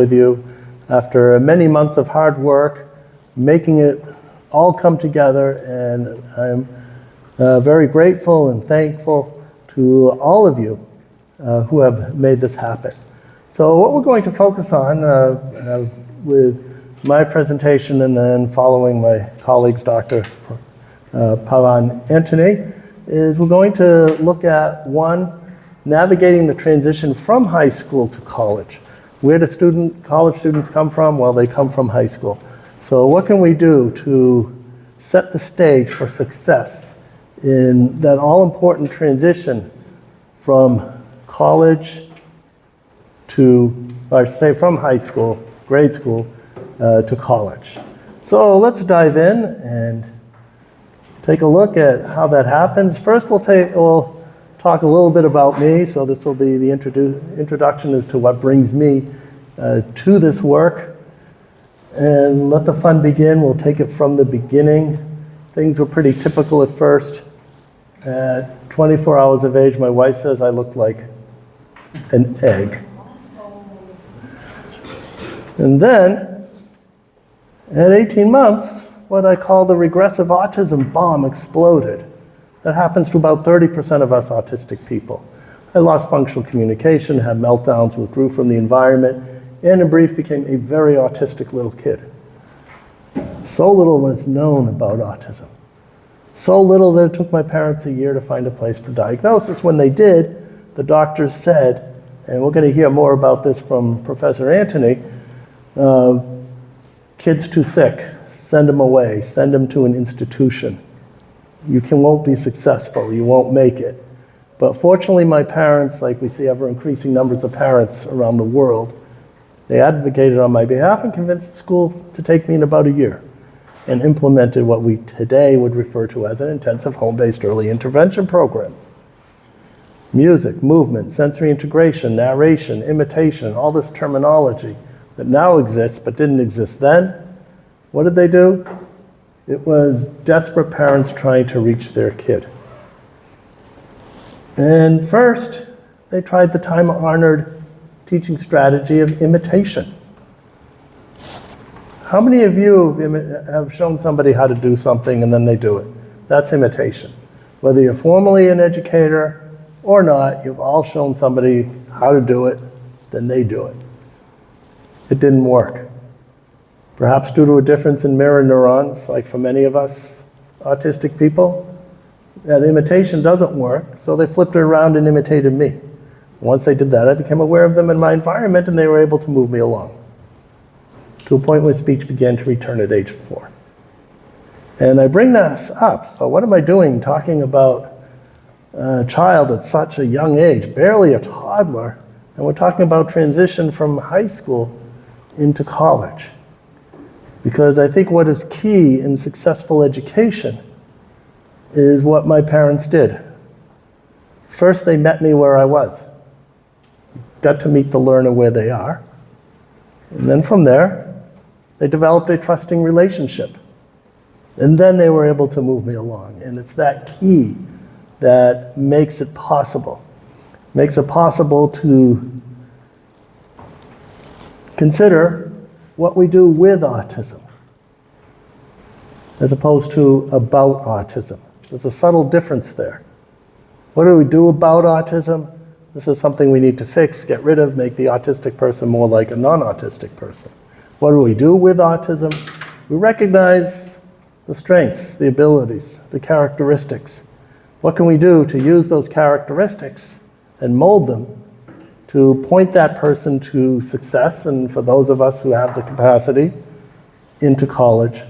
with you after many months of hard work, making it all come together, and I'm very grateful and thankful to all of you who have made this happen. So what we're going to focus on with my presentation and then following my colleagues, Dr. Pavan Antony, is we're going to look at navigating the transition from high school to college. Where do college students come from? Well, they come from high school. So what can we do to set the stage for success in that all-important transition from college from high school, grade school, to college? So let's dive in and take a look at how that happens. First, we'll talk a little bit about me. So this will be the introduction as to what brings me to this work. And let the fun begin. We'll take it from the beginning. Things were pretty typical at first. At 24 hours of age, my wife says I looked like an egg. And then, at 18 months, what I call the regressive autism bomb exploded. That happens to about 30% of us autistic people. I lost functional communication, had meltdowns, withdrew from the environment, and in brief, became a very autistic little kid. So little was known about autism. So little that it took my parents a year to find a place for diagnosis. When they did, the doctors said, and we're going to hear more about this from Professor Antony, kid's too sick, send him away, send him to an institution. You won't be successful, you won't make it. But fortunately, my parents, like we see ever increasing numbers of parents around the world, they advocated on my behalf and convinced the school to take me in about a year and implemented what we today would refer to as an intensive home-based early intervention program. Music, movement, sensory integration, narration, imitation, all this terminology that now exists but didn't exist then. What did they do? It was desperate parents trying to reach their kid. And first, they tried the time-honored teaching strategy of imitation. How many of you have shown somebody how to do something and then they do it? That's imitation. Whether you're formally an educator or not, you've all shown somebody how to do it, then they do it. It didn't work. Perhaps due to a difference in mirror neurons, like for many of us autistic people, that imitation doesn't work, so they flipped it around and imitated me. Once they did that, I became aware of them in my environment and they were able to move me along to a point where speech began to return at age 4. And I bring this up, so what am I doing talking about a child at such a young age, barely a toddler, and we're talking about transition from high school into college? Because I think what is key in successful education is what my parents did. First, they met me where I was. Got to meet the learner where they are. And then from there, they developed a trusting relationship. And then they were able to move me along. And it's that key that makes it possible. Makes it possible to consider what we do with autism, as opposed to about autism. There's a subtle difference there. What do we do about autism? This is something we need to fix, get rid of, make the autistic person more like a non-autistic person. What do we do with autism? We recognize the strengths, the abilities, the characteristics. What can we do to use those characteristics and mold them to point that person to success, and for those of us who have the capacity, into college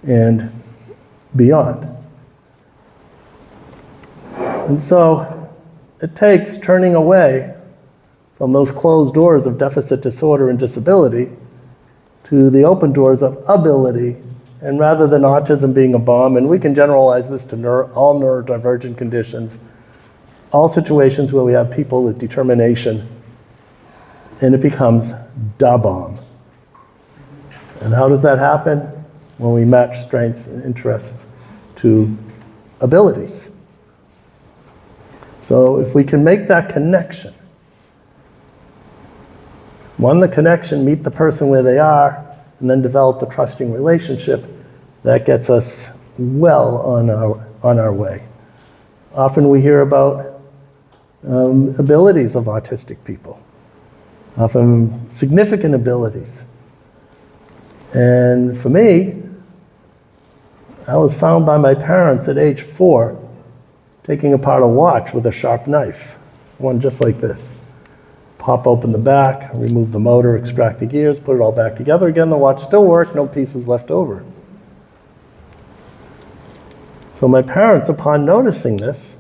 and beyond. And so it takes turning away from those closed doors of deficit disorder and disability to the open doors of ability, and rather than autism being a bomb, and we can generalize this to all neurodivergent conditions, all situations where we have people with determination, and it becomes da bomb. And how does that happen? When we match strengths and interests to abilities. So if we can make that connection, One, the connection, meet the person where they are, and then develop the trusting relationship that gets us well on our way. Often we hear about abilities of autistic people, often significant abilities. And for me, I was found by my parents at age 4 taking apart a watch with a sharp knife, one just like this. Pop open the back, remove the motor, extract the gears, put it all back together again. The watch still worked, no pieces left over. So my parents, upon noticing this,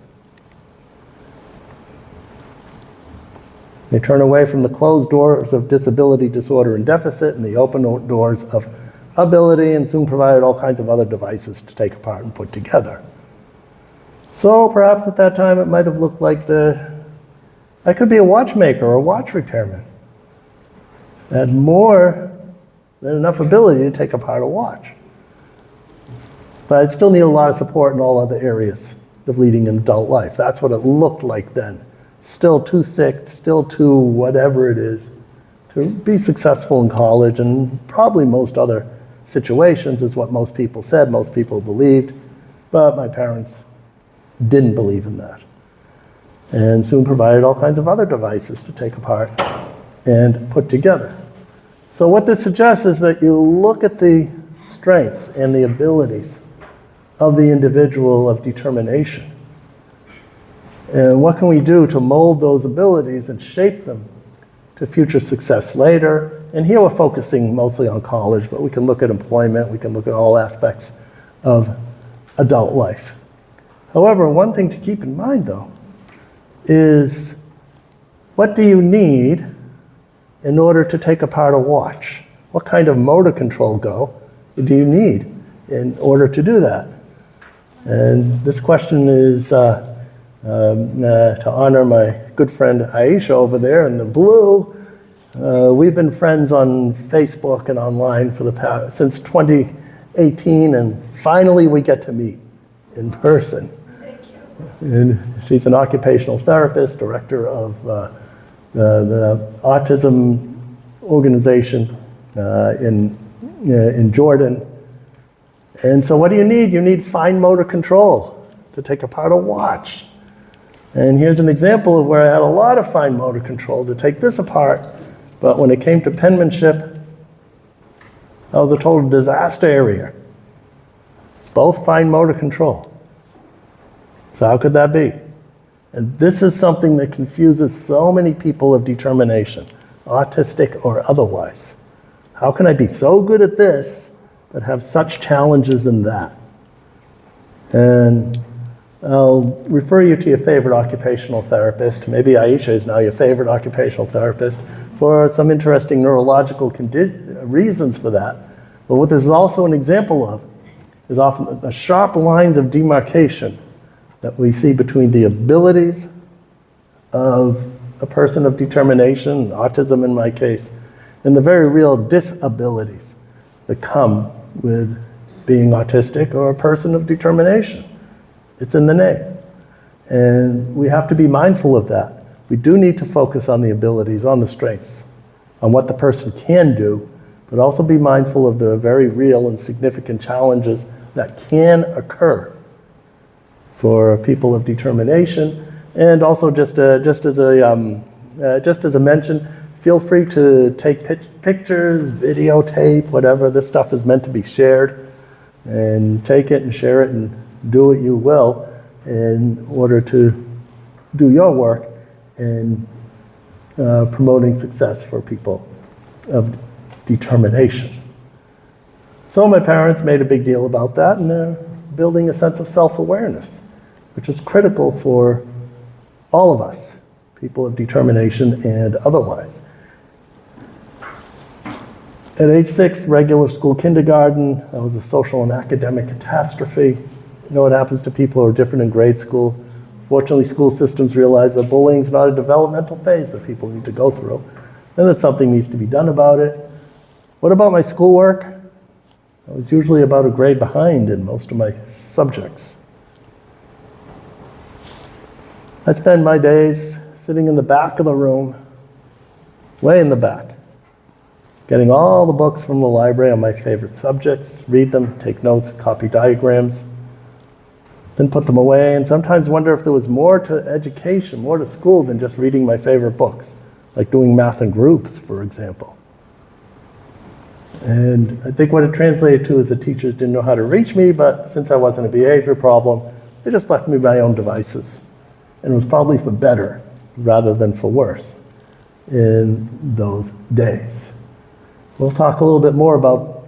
they turn away from the closed doors of disability, disorder, and deficit, and the open doors of ability, and soon provided all kinds of other devices to take apart and put together. So perhaps at that time it might have looked like I could be a watchmaker or a watch repairman. I had more than enough ability to take apart a watch. But I'd still need a lot of support in all other areas of leading an adult life. That's what it looked like then. Still too sick, still too whatever it is, to be successful in college, and probably most other situations is what most people said, most people believed. But my parents didn't believe in that, and soon provided all kinds of other devices to take apart and put together. So what this suggests is that you look at the strengths and the abilities of the individual of determination. And what can we do to mold those abilities and shape them to future success later? And here we're focusing mostly on college, but we can look at employment, we can look at all aspects of adult life. However, one thing to keep in mind, though, is what do you need in order to take apart a watch? What kind of motor control do you need in order to do that? And this question is to honor my good friend Aisha over there in the blue. We've been friends on Facebook and online since 2018, and finally we get to meet in person. And she's an occupational therapist, director of the Autism organization in Jordan. And so what do you need? You need fine motor control to take apart a watch. And here's an example of where I had a lot of fine motor control to take this apart, but when it came to penmanship, that was a total disaster area. Both fine motor control. So how could that be? And this is something that confuses so many people of determination, autistic or otherwise. How can I be so good at this, but have such challenges in that? And I'll refer you to your favorite occupational therapist. Maybe Aisha is now your favorite occupational therapist for some interesting neurological reasons for that. But what this is also an example of is often the sharp lines of demarcation that we see between the abilities of a person of determination, autism in my case, and the very real disabilities that come with being autistic or a person of determination. It's in the name. And we have to be mindful of that. We do need to focus on the abilities, on the strengths, on what the person can do, but also be mindful of the very real and significant challenges that can occur for people of determination. And also just as a mention, feel free to take pictures, videotape, whatever. This stuff is meant to be shared, and take it and share it and do what you will in order to do your work in promoting success for people of determination. So my parents made a big deal about that, and they're building a sense of self-awareness, which is critical for all of us, people of determination and otherwise. At age 6, regular school kindergarten, that was a social and academic catastrophe. You know what happens to people who are different in grade school. Fortunately, school systems realize that bullying is not a developmental phase that people need to go through, and that something needs to be done about it. What about my schoolwork? I was usually about a grade behind in most of my subjects. I spend my days sitting in the back of the room, way in the back, Getting all the books from the library on my favorite subjects, read them, take notes, copy diagrams, then put them away, and sometimes wonder if there was more to education, more to school than just reading my favorite books, like doing math in groups, for example. And I think what it translated to is the teachers didn't know how to reach me, but since I wasn't a behavior problem, they just left me my own devices. And it was probably for better rather than for worse in those days. We'll talk a little bit more about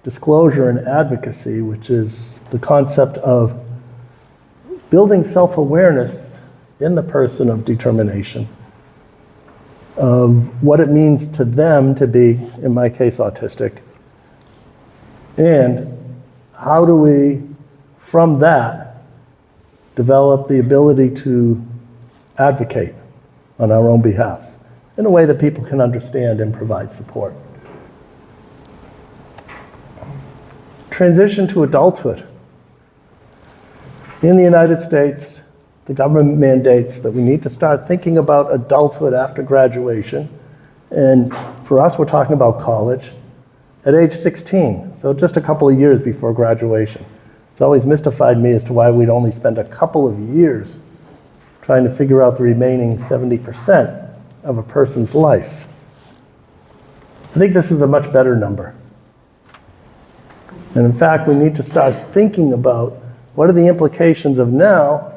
disclosure and advocacy, which is the concept of building self-awareness in the person of determination, of what it means to them to be, in my case, autistic, and how do we, from that, develop the ability to advocate on our own behalfs in a way that people can understand and provide support. Transition to adulthood. In the United States, the government mandates that we need to start thinking about adulthood after graduation. And for us, we're talking about college at age 16, so just a couple of years before graduation. It's always mystified me as to why we'd only spend a couple of years trying to figure out the remaining 70% of a person's life. I think this is a much better number. And in fact, we need to start thinking about what are the implications of now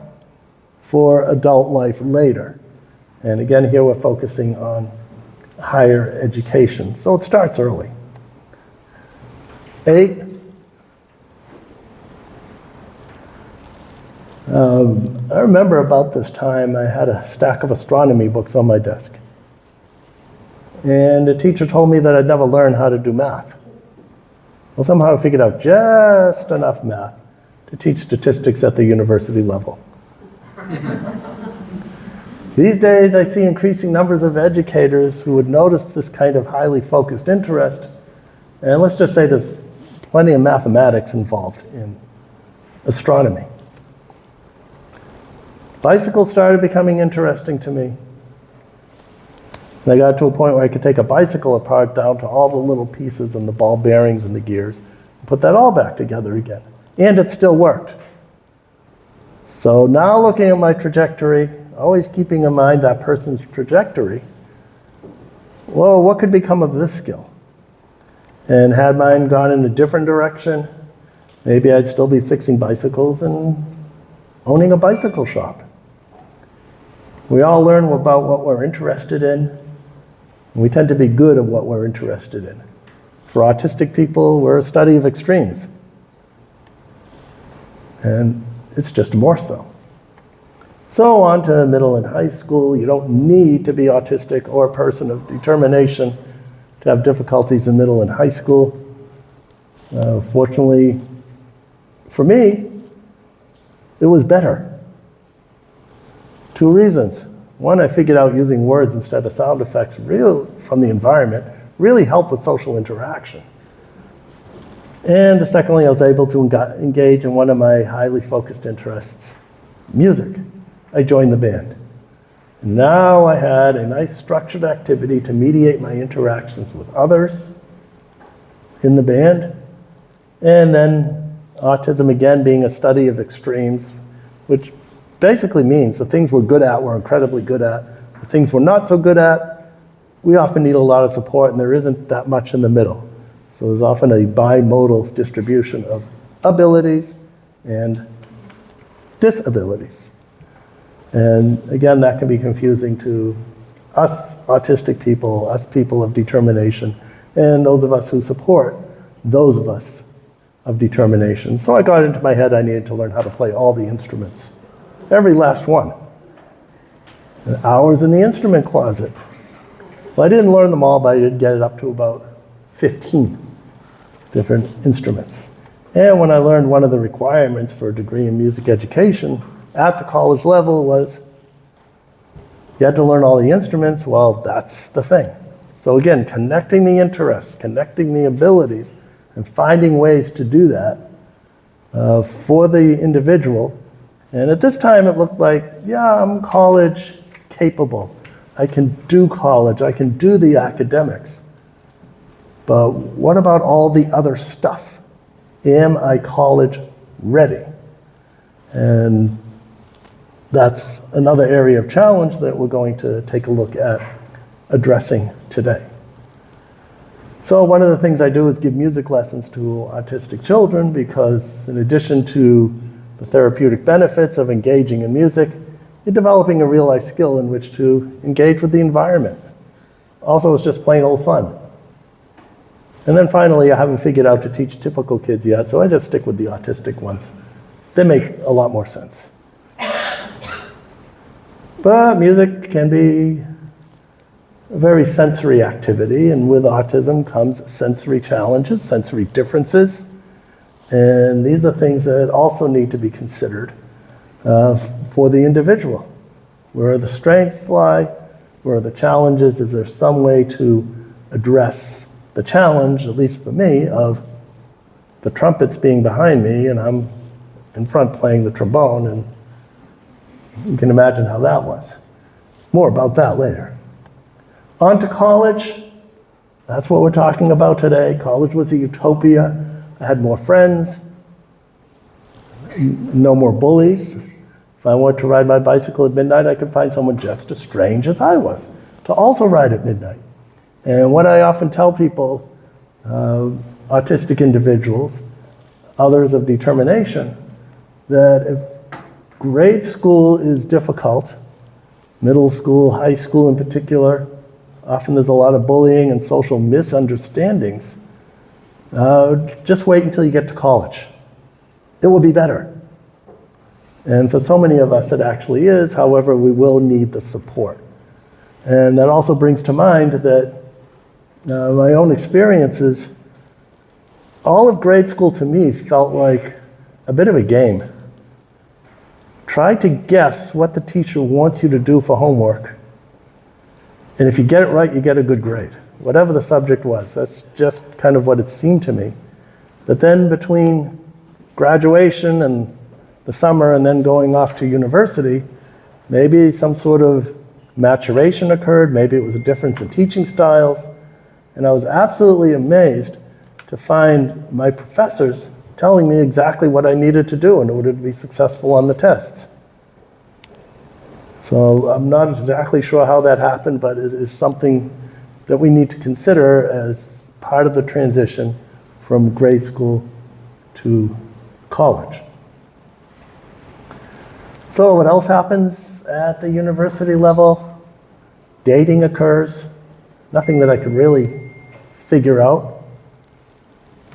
for adult life later. And again, here we're focusing on higher education. So it starts early. 8, I remember about this time I had a stack of astronomy books on my desk. And a teacher told me that I'd never learn how to do math. Well, somehow I figured out just enough math to teach statistics at the university level. These days, I see increasing numbers of educators who would notice this kind of highly focused interest, and let's just say there's plenty of mathematics involved in astronomy. Bicycles started becoming interesting to me. And I got to a point where I could take a bicycle apart down to all the little pieces and the ball bearings and the gears, and put that all back together again. And it still worked. So now looking at my trajectory, always keeping in mind that person's trajectory, well, what could become of this skill? And had mine gone in a different direction, maybe I'd still be fixing bicycles and owning a bicycle shop. We all learn about what we're interested in, and we tend to be good at what we're interested in. For autistic people, we're a study of extremes. And it's just more so. So on to middle and high school. You don't need to be autistic or a person of determination to have difficulties in middle and high school. Fortunately, for me, it was better. 2 reasons. One, I figured out using words instead of sound effects from the environment really helped with social interaction. And secondly, I was able to engage in one of my highly focused interests, music. I joined the band. And now I had a nice structured activity to mediate my interactions with others in the band. And then autism, again, being a study of extremes, which basically means the things we're good at, we're incredibly good at. The things we're not so good at, we often need a lot of support, and there isn't that much in the middle. So there's often a bimodal distribution of abilities and disabilities. And again, that can be confusing to us autistic people, us people of determination, and those of us who support those of us of determination. So I got into my head I needed to learn how to play all the instruments, every last one. And hours in the instrument closet. Well, I didn't learn them all, but I did get it up to about 15 different instruments. And when I learned one of the requirements for a degree in music education at the college level was you had to learn all the instruments, well, that's the thing. So again, connecting the interests, connecting the abilities, and finding ways to do that for the individual. And at this time it looked like, yeah, I'm college capable. I can do college, I can do the academics. But what about all the other stuff? Am I college ready? And that's another area of challenge that we're going to take a look at addressing today. So one of the things I do is give music lessons to autistic children, because in addition to the therapeutic benefits of engaging in music, you're developing a real life skill in which to engage with the environment. Also, it's just plain old fun. And then finally, I haven't figured out to teach typical kids yet, so I just stick with the autistic ones. They make a lot more sense. But music can be a very sensory activity, and with autism comes sensory challenges, sensory differences, and these are things that also need to be considered for the individual. Where the strengths lie, where are the challenges? Is there some way to address the challenge, at least for me, of the trumpets being behind me and I'm in front playing the trombone, and you can imagine how that was. More about that later. On to college. That's what we're talking about today. College was a utopia. I had more friends, no more bullies. If I wanted to ride my bicycle at midnight, I could find someone just as strange as I was to also ride at midnight. And what I often tell people, autistic individuals, others of determination, that if grade school is difficult, middle school, high school in particular, often there's a lot of bullying and social misunderstandings, just wait until you get to college. It will be better. And for so many of us it actually is, however, we will need the support. And that also brings to mind that my own experiences, all of grade school to me felt like a bit of a game. Try to guess what the teacher wants you to do for homework, and if you get it right, you get a good grade, whatever the subject was. That's just kind of what it seemed to me. But then between graduation and the summer and then going off to university, maybe some sort of maturation occurred, maybe it was a difference in teaching styles, and I was absolutely amazed to find my professors telling me exactly what I needed to do in order to be successful on the tests. So I'm not exactly sure how that happened, but it is something that we need to consider as part of the transition from grade school to college. So what else happens at the university level? Dating occurs, nothing that I could really figure out.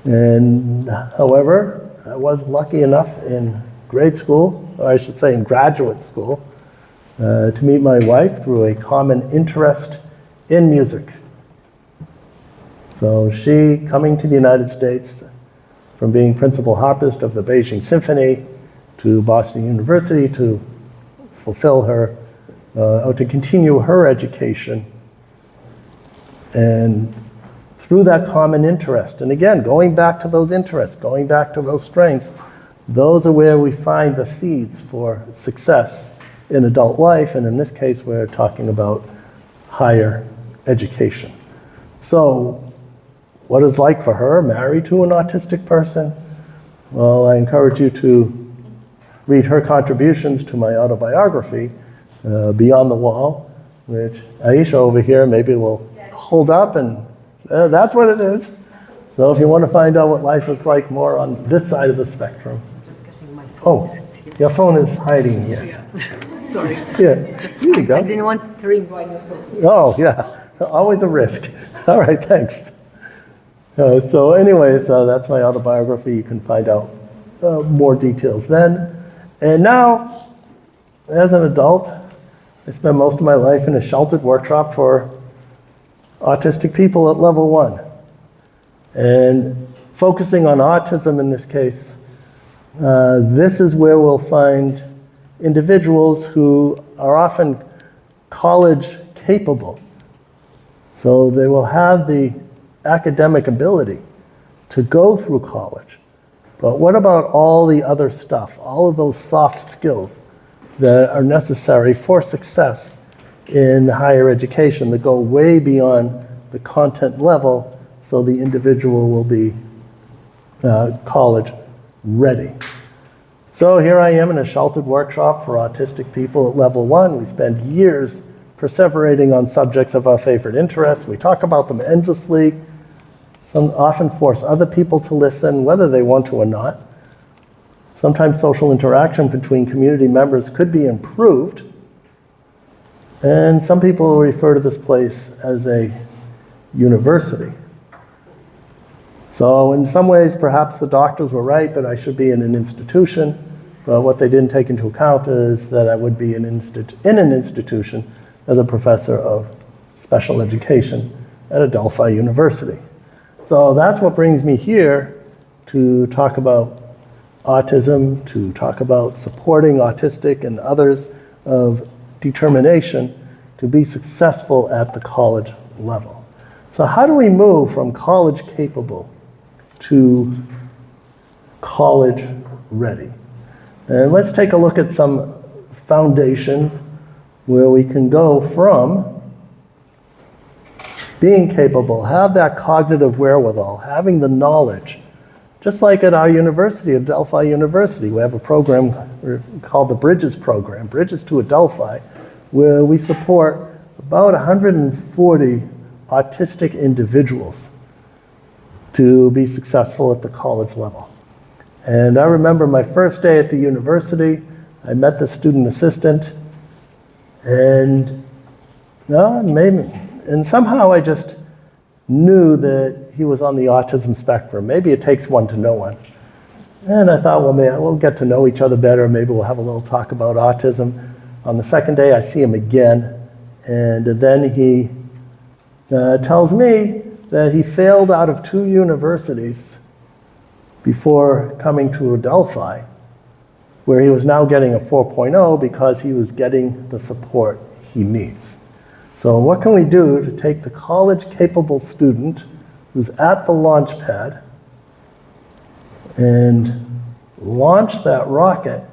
And however, I was lucky enough in grade school, or I should say in graduate school, to meet my wife through a common interest in music. So she, coming to the United States from being principal harpist of the Beijing Symphony to Boston University to fulfill her, or to continue her education, and through that common interest, and again, going back to those interests, going back to those strengths, those are where we find the seeds for success in adult life, and in this case, we're talking about higher education. So, what is like for her, married to an autistic person? Well, I encourage you to read her contributions to my autobiography, Beyond the Wall, which Aisha over here maybe will hold up, and that's what it is. So if you want to find out what life is like more on this side of the spectrum. Just getting my phone. Oh, your phone is hiding here. Yeah. Sorry. Yeah, here you go. I didn't want to ring while you're talking. Oh, yeah, always a risk. All right, thanks. So anyways, that's my autobiography. You can find out more details then. And now, as an adult, I spent most of my life in a sheltered workshop for autistic people at level 1. And focusing on autism in this case, this is where we'll find individuals who are often college capable. So they will have the academic ability to go through college. But what about all the other stuff, all of those soft skills that are necessary for success in higher education that go way beyond the content level so the individual will be college ready. So here I am in a sheltered workshop for autistic people at level 1. We spend years perseverating on subjects of our favorite interests. We talk about them endlessly. Some often force other people to listen, whether they want to or not. Sometimes social interaction between community members could be improved. And some people refer to this place as a university. So in some ways, perhaps the doctors were right that I should be in an institution, but what they didn't take into account is that I would be in an institution as a professor of special education at Adelphi University. So that's what brings me here to talk about autism, to talk about supporting autistic and others of determination to be successful at the college level. So how do we move from college capable to college ready? And let's take a look at some foundations where we can go from being capable, have that cognitive wherewithal, having the knowledge. Just like at our university, at Adelphi University, we have a program called the Bridges Program, Bridges to Adelphi, where we support about 140 autistic individuals to be successful at the college level. And I remember my first day at the university, I met the student assistant, and somehow I just knew that he was on the autism spectrum. Maybe it takes one to know one. And I thought, well, maybe we'll get to know each other better. Maybe we'll have a little talk about autism. On the second day, I see him again, and then he tells me that he failed out of 2 universities before coming to Adelphi, where he was now getting a 4.0 because he was getting the support he needs. So what can we do to take the college-capable student who's at the launch pad and launch that rocket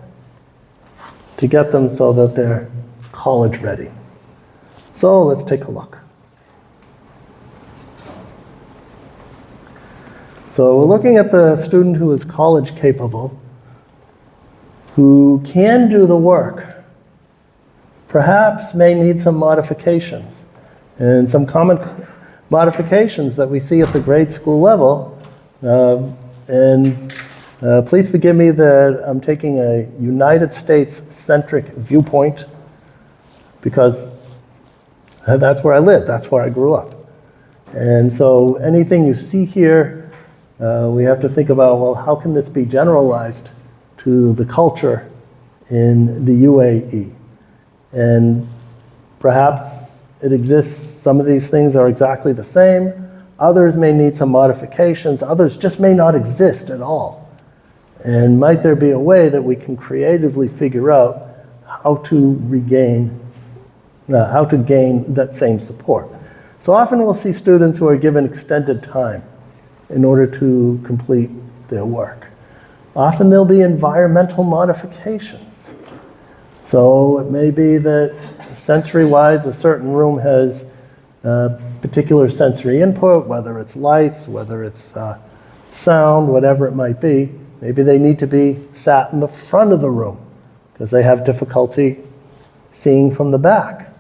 to get them so that they're college ready? So let's take a look. So we're looking at the student who is college capable, who can do the work, perhaps may need some modifications. And some common modifications that we see at the grade school level, please forgive me that I'm taking a United States-centric viewpoint because that's where I live, that's where I grew up. And so anything you see here, we have to think about, well, how can this be generalized to the culture in the UAE? And perhaps it exists, some of these things are exactly the same, others may need some modifications, others just may not exist at all. And might there be a way that we can creatively figure out how to gain that same support? So often we'll see students who are given extended time in order to complete their work. Often there'll be environmental modifications. So it may be that sensory-wise, a certain room has particular sensory input, whether it's lights, whether it's sound, whatever it might be. Maybe they need to be sat in the front of the room because they have difficulty seeing from the back.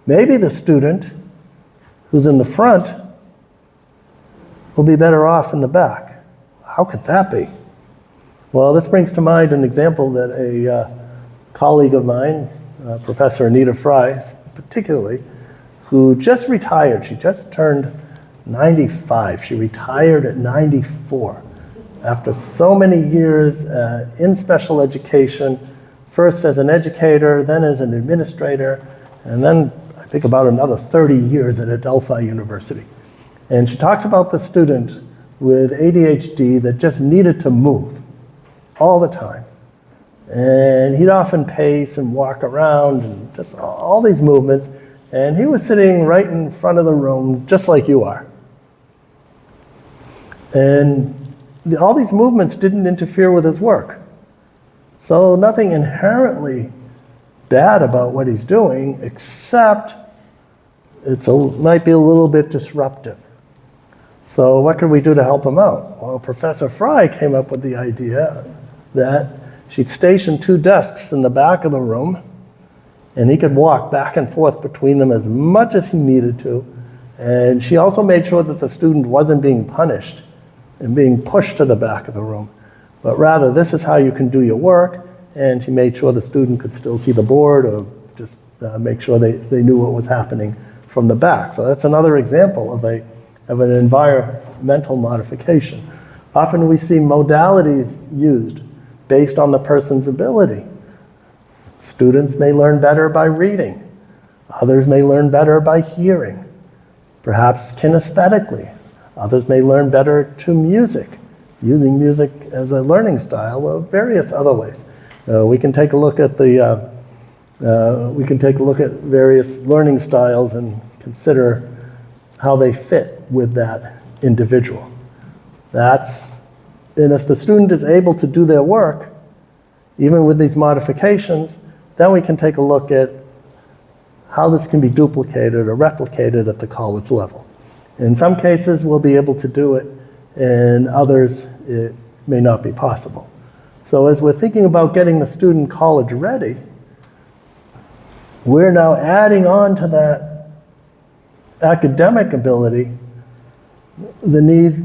Maybe the student who's in the front will be better off in the back. How could that be? Well, this brings to mind an example that a colleague of mine, Professor Anita Fry, particularly, who just retired. She just turned 95. She retired at 94 after so many years in special education, first as an educator, then as an administrator, and then I think about another 30 years at Adelphi University. And she talks about the student with ADHD that just needed to move all the time. And he'd often pace and walk around and just all these movements. And he was sitting right in front of the room, just like you are. And all these movements didn't interfere with his work. So nothing inherently bad about what he's doing, except it might be a little bit disruptive. So what could we do to help them out? Well, Professor Fry came up with the idea that she'd station 2 desks in the back of the room, and he could walk back and forth between them as much as he needed to. And she also made sure that the student wasn't being punished and being pushed to the back of the room, but rather, this is how you can do your work. And she made sure the student could still see the board, or just make sure they knew what was happening from the back. So that's another example of an environmental modification. Often we see modalities used based on the person's ability. Students may learn better by reading. Others may learn better by hearing, perhaps kinesthetically. Others may learn better to music, using music as a learning style, or various other ways. We can take a look at various learning styles and consider how they fit with that individual. And if the student is able to do their work, even with these modifications, then we can take a look at how this can be duplicated or replicated at the college level. In some cases, we'll be able to do it. In others, it may not be possible. So as we're thinking about getting the student college ready, we're now adding on to that academic ability the need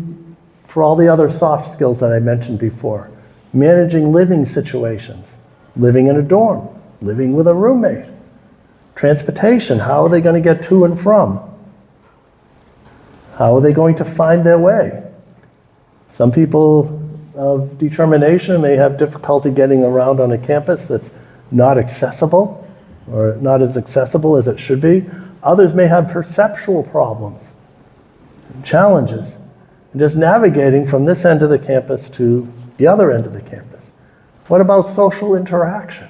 for all the other soft skills that I mentioned before. Managing living situations, living in a dorm, living with a roommate. Transportation, how are they going to get to and from? How are they going to find their way? Some people of determination may have difficulty getting around on a campus that's not accessible, or not as accessible as it should be. Others may have perceptual problems and challenges in just navigating from this end of the campus to the other end of the campus. What about social interaction,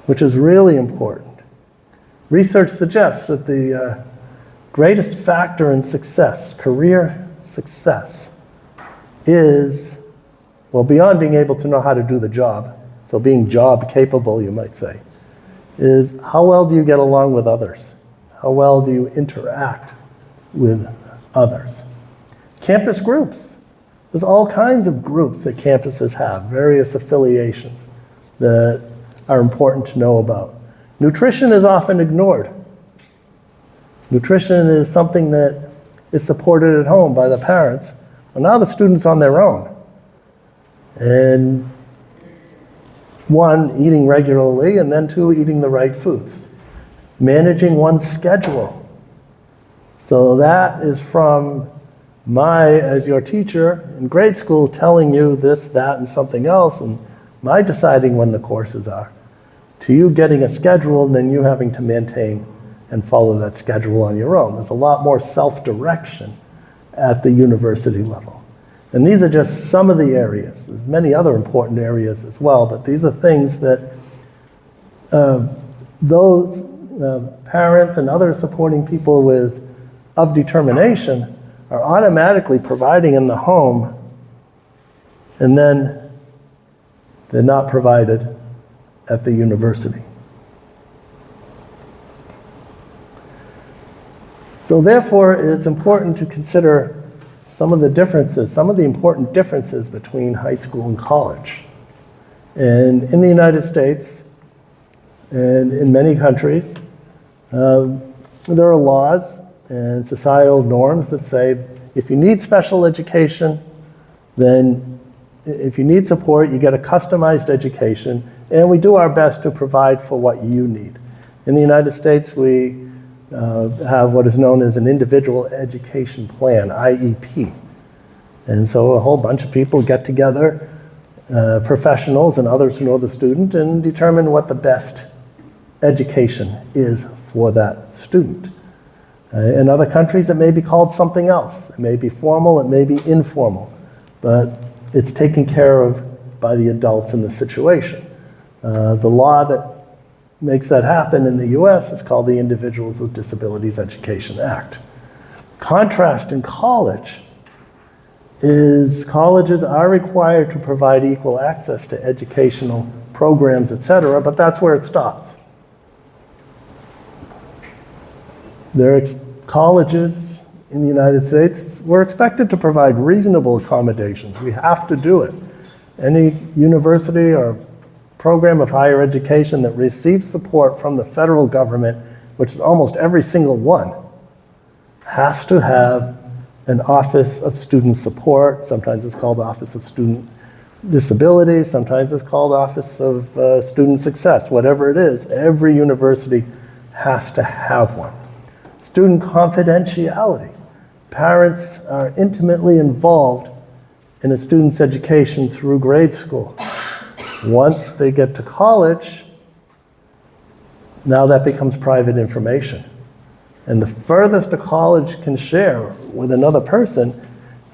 which is really important? Research suggests that the greatest factor in success, career success, is, well, beyond being able to know how to do the job, so being job capable, you might say, is how well do you get along with others? How well do you interact with others? Campus groups. There's all kinds of groups that campuses have, various affiliations that are important to know about. Nutrition is often ignored. Nutrition is something that is supported at home by the parents. Well, now the student's on their own. And 1, eating regularly, and then 2, eating the right foods. Managing one's schedule. So that is from as your teacher in grade school, telling you this, that, and something else, and my deciding when the courses are, to you getting a schedule and then you having to maintain and follow that schedule on your own. There's a lot more self-direction at the university level. And these are just some of the areas. There's many other important areas as well, but these are things that those parents and other supporting people of determination are automatically providing in the home, and then they're not provided at the university. So therefore, it's important to consider some of the differences, some of the important differences between high school and college. And in the United States, and in many countries, there are laws and societal norms that say if you need special education, then if you need support, you get a customized education, and we do our best to provide for what you need. In the United States, we have what is known as an individual education plan, IEP. And so a whole bunch of people get together, professionals and others who know the student, and determine what the best education is for that student. In other countries, it may be called something else. It may be formal, it may be informal, but it's taken care of by the adults in the situation. The law that makes that happen in the US is called the Individuals with Disabilities Education Act. Contrast in college is colleges are required to provide equal access to educational programs, etc., but that's where it stops. Colleges in the United States, we're expected to provide reasonable accommodations. We have to do it. Any university or program of higher education that receives support from the federal government, which is almost every single one, has to have an Office of Student Support. Sometimes it's called Office of Student Disabilities. Sometimes it's called Office of Student Success. Whatever it is, every university has to have one. Student confidentiality. Parents are intimately involved in a student's education through grade school. Once they get to college, now that becomes private information. And the furthest a college can share with another person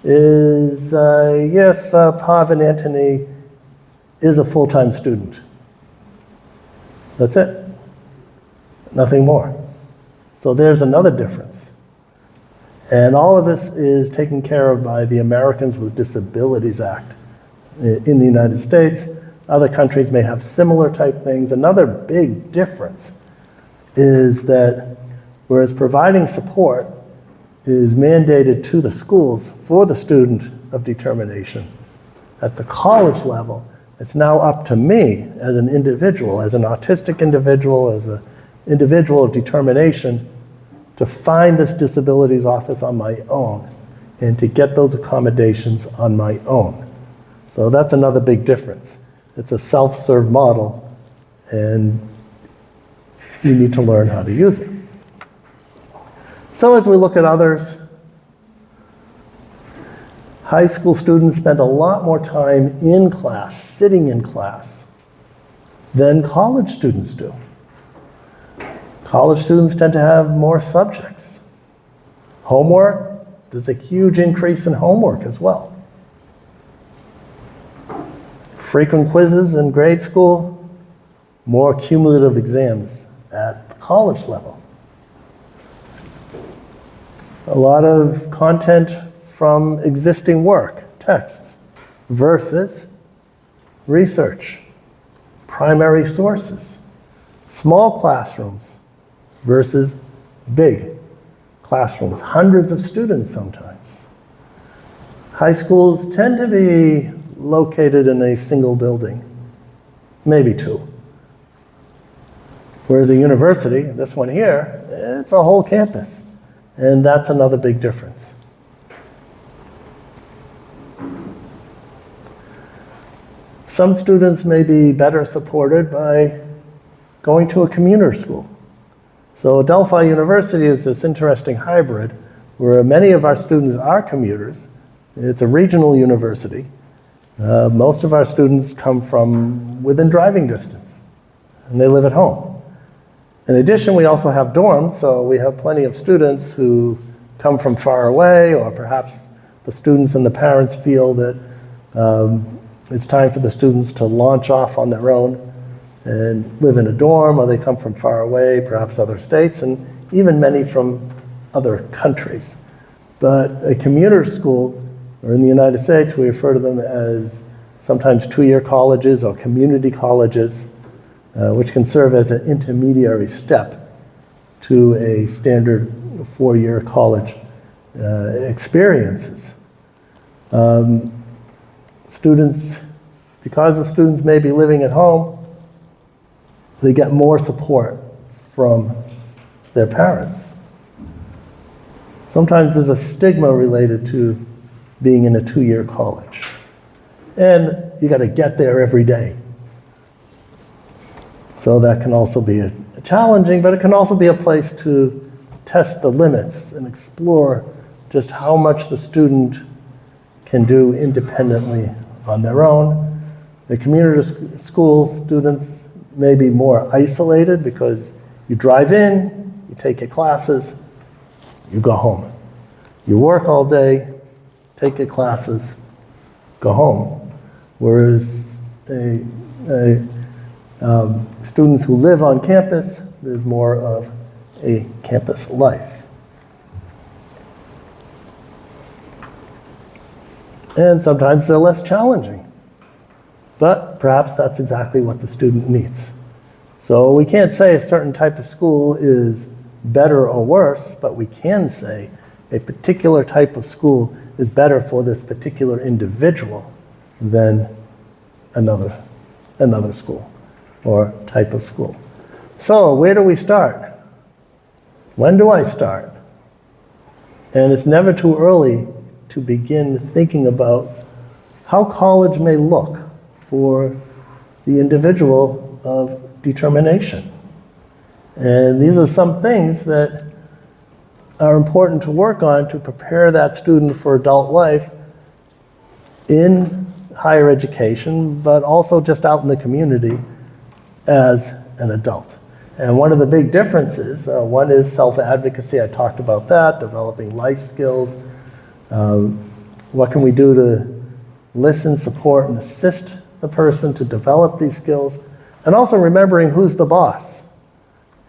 is, yes, Pav and Anthony is a full-time student. That's it. Nothing more. So there's another difference. And all of this is taken care of by the Americans with Disabilities Act in the United States. Other countries may have similar type things. Another big difference is that whereas providing support is mandated to the schools for the student of determination, at the college level, it's now up to me as an individual, as an autistic individual, as an individual of determination, to find this disabilities office on my own and to get those accommodations on my own. So that's another big difference. It's a self-serve model, and you need to learn how to use it. So as we look at others, high school students spend a lot more time in class, sitting in class, than college students do. College students tend to have more subjects. Homework, there's a huge increase in homework as well. Frequent quizzes in grade school, more cumulative exams at the college level. A lot of content from existing work, texts, versus research, primary sources, small classrooms versus big classrooms, hundreds of students sometimes. High schools tend to be located in a single building, maybe two. Whereas a university, this one here, it's a whole campus. And that's another big difference. Some students may be better supported by going to a commuter school. So Delphi University is this interesting hybrid where many of our students are commuters. It's a regional university. Most of our students come from within driving distance, and they live at home. In addition, we also have dorms, so we have plenty of students who come from far away, or perhaps the students and the parents feel that it's time for the students to launch off on their own and live in a dorm, or they come from far away, perhaps other states, and even many from other countries. But a commuter school, or in the United States, we refer to them as sometimes two-year colleges or community colleges, which can serve as an intermediary step to a standard four-year college experiences. Students, because the students may be living at home, they get more support from their parents. Sometimes there's a stigma related to being in a two-year college. And you got to get there every day. So that can also be challenging, but it can also be a place to test the limits and explore just how much the student can do independently on their own. The community school students may be more isolated because you drive in, you take your classes, you go home. You work all day, take your classes, go home. Whereas students who live on campus, there's more of a campus life. And sometimes they're less challenging, but perhaps that's exactly what the student needs. So we can't say a certain type of school is better or worse, but we can say a particular type of school is better for this particular individual than another school or type of school. So where do we start? When do I start? And it's never too early to begin thinking about how college may look for the individual of determination. And these are some things that are important to work on to prepare that student for adult life in higher education, but also just out in the community as an adult. And one of the big differences, one is self-advocacy. I talked about that, developing life skills. What can we do to listen, support, and assist the person to develop these skills? And also remembering who's the boss.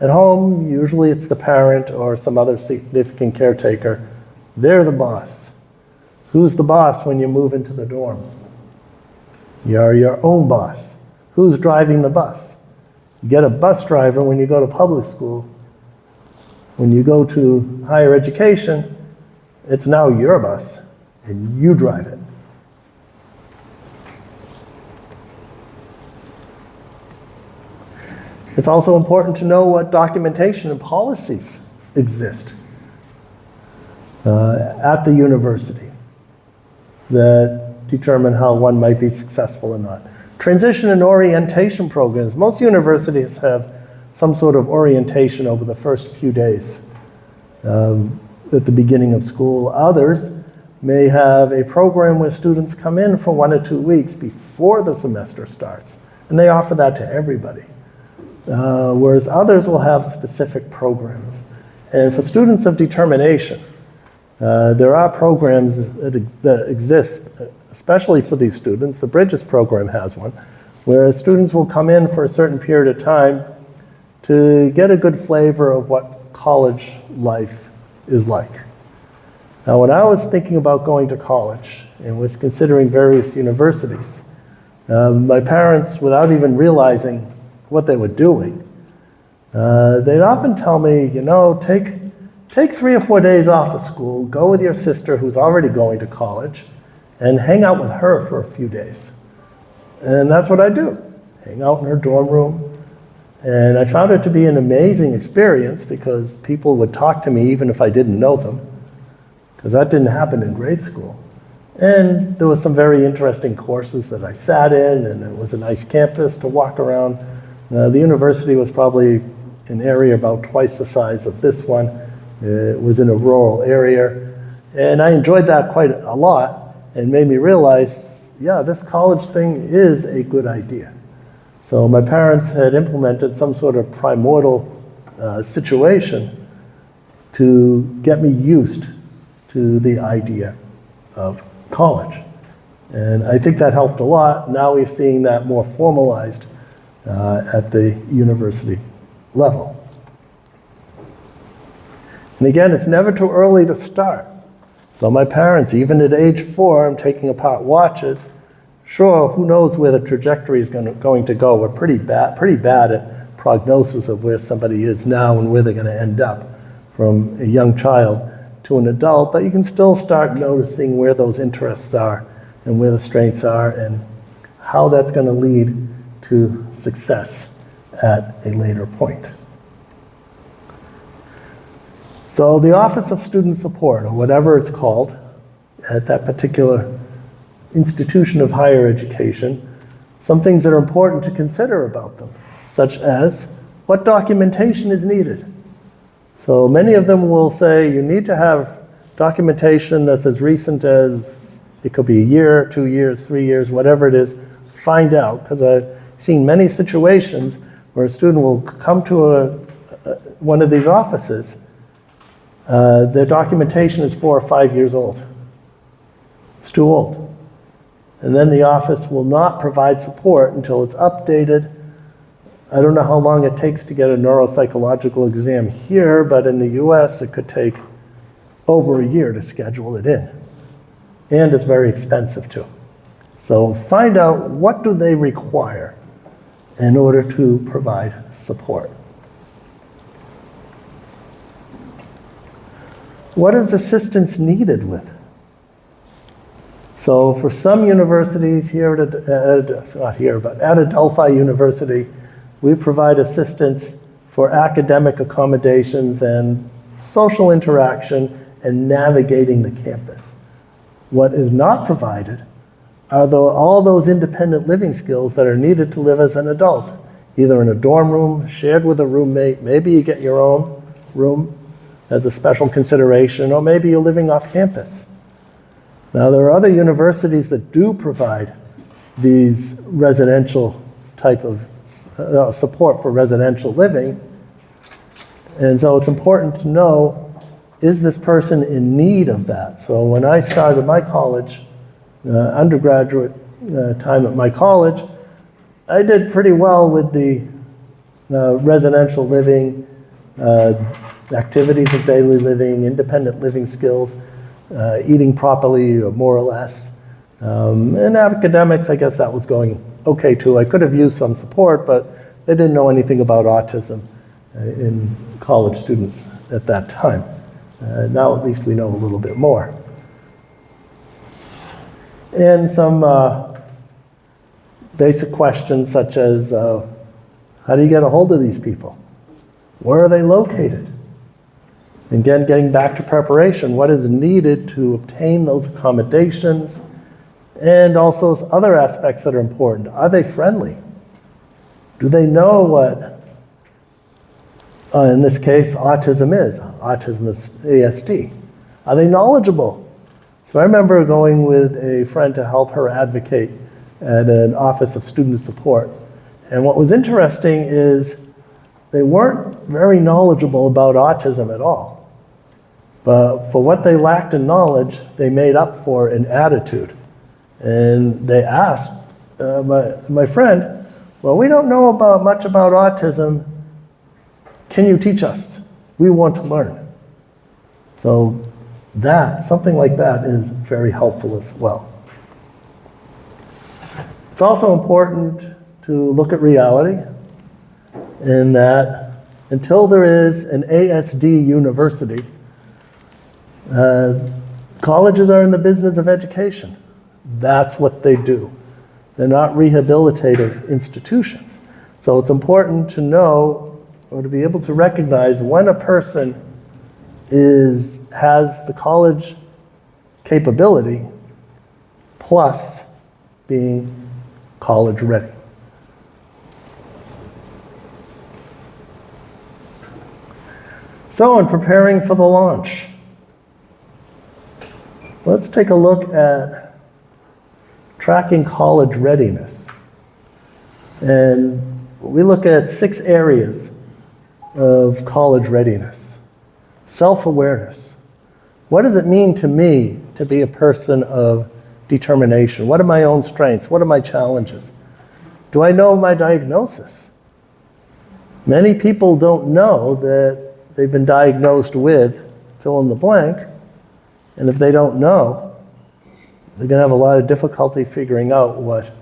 At home, usually it's the parent or some other significant caretaker. They're the boss. Who's the boss when you move into the dorm? You're your own boss. Who's driving the bus? You get a bus driver when you go to public school. When you go to higher education, it's now your bus, and you drive it. It's also important to know what documentation and policies exist at the university that determine how one might be successful or not. Transition and orientation programs. Most universities have some sort of orientation over the first few days at the beginning of school. Others may have a program where students come in for 1 or 2 weeks before the semester starts, and they offer that to everybody. Whereas others will have specific programs. And for students of determination, there are programs that exist, especially for these students. The Bridges program has one, where students will come in for a certain period of time to get a good flavor of what college life is like. Now, when I was thinking about going to college and was considering various universities, my parents, without even realizing what they were doing, they'd often tell me, you know, take 3 or 4 days off of school, go with your sister who's already going to college, and hang out with her for a few days. And that's what I do, hang out in her dorm room. And I found it to be an amazing experience because people would talk to me even if I didn't know them, because that didn't happen in grade school. And there was some very interesting courses that I sat in, and it was a nice campus to walk around. The university was probably an area about twice the size of this one. It was in a rural area. And I enjoyed that quite a lot and made me realize, yeah, this college thing is a good idea. So my parents had implemented some sort of primordial situation to get me used to the idea of college. And I think that helped a lot. Now we're seeing that more formalized at the university level. And again, it's never too early to start. So my parents, even at age 4, I'm taking apart watches. Sure, who knows where the trajectory is going to go. We're pretty bad at prognosis of where somebody is now and where they're going to end up from a young child to an adult, but you can still start noticing where those interests are and where the strengths are and how that's going to lead to success at a later point. So the Office of Student Support, or whatever it's called, at that particular institution of higher education, some things that are important to consider about them, such as what documentation is needed. So many of them will say you need to have documentation that's as recent as, it could be a year, 2 years, 3 years, whatever it is, find out, because I've seen many situations where a student will come to one of these offices, their documentation is 4 or 5 years old. It's too old. And then the office will not provide support until it's updated. I don't know how long it takes to get a neuropsychological exam here, but in the US it could take over a year to schedule it in. And it's very expensive too. So find out what do they require in order to provide support. what is assistance needed with? So for some universities here at Adelphi University, we provide assistance for academic accommodations and social interaction and navigating the campus. What is not provided are all those independent living skills that are needed to live as an adult, either in a dorm room, shared with a roommate, maybe you get your own room as a special consideration, or maybe you're living off campus. Now, there are other universities that do provide these residential type of support for residential living. And so it's important to know, is this person in need of that? So when I started my college, undergraduate time at my college, I did pretty well with the residential living, activities of daily living, independent living skills, eating properly, or more or less. And academics, I guess that was going okay too. I could have used some support, but they didn't know anything about autism in college students at that time. Now at least we know a little bit more. And some basic questions such as, how do you get a hold of these people? Where are they located? Again, getting back to preparation, what is needed to obtain those accommodations? And also other aspects that are important. Are they friendly? Do they know what, in this case, autism is? Autism is ASD. Are they knowledgeable? So I remember going with a friend to help her advocate at an office of student support. And what was interesting is they weren't very knowledgeable about autism at all. But for what they lacked in knowledge, they made up for in attitude. And they asked my friend, well, we don't know much about autism. Can you teach us? We want to learn. So something like that is very helpful as well. It's also important to look at reality in that until there is an ASD university, colleges are in the business of education. That's what they do. They're not rehabilitative institutions. So it's important to know or to be able to recognize when a person has the college capability plus being college ready. So in preparing for the launch, let's take a look at tracking college readiness. And we look at 6 areas of college readiness. Self-awareness. What does it mean to me to be a person of determination? What are my own strengths? What are my challenges? Do I know my diagnosis? Many people don't know that they've been diagnosed with fill in the blank, and if they don't know, they're going to have a lot of difficulty figuring out what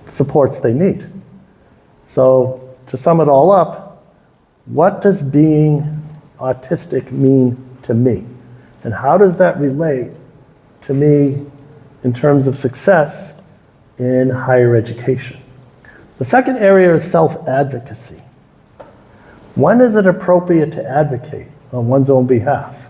supports they need. So to sum it all up, what does being autistic mean to me? And how does that relate to me in terms of success in higher education? The second area is self-advocacy. When is it appropriate to advocate on one's own behalf?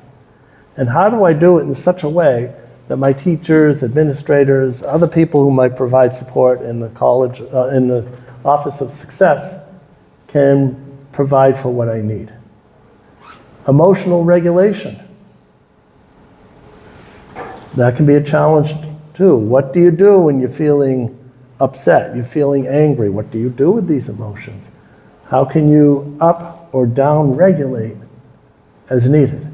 And how do I do it in such a way that my teachers, administrators, other people who might provide support in the college, in the Office of Success can provide for what I need? Emotional regulation. That can be a challenge too. What do you do when you're feeling upset, you're feeling angry? What do you do with these emotions? How can you up or down regulate as needed?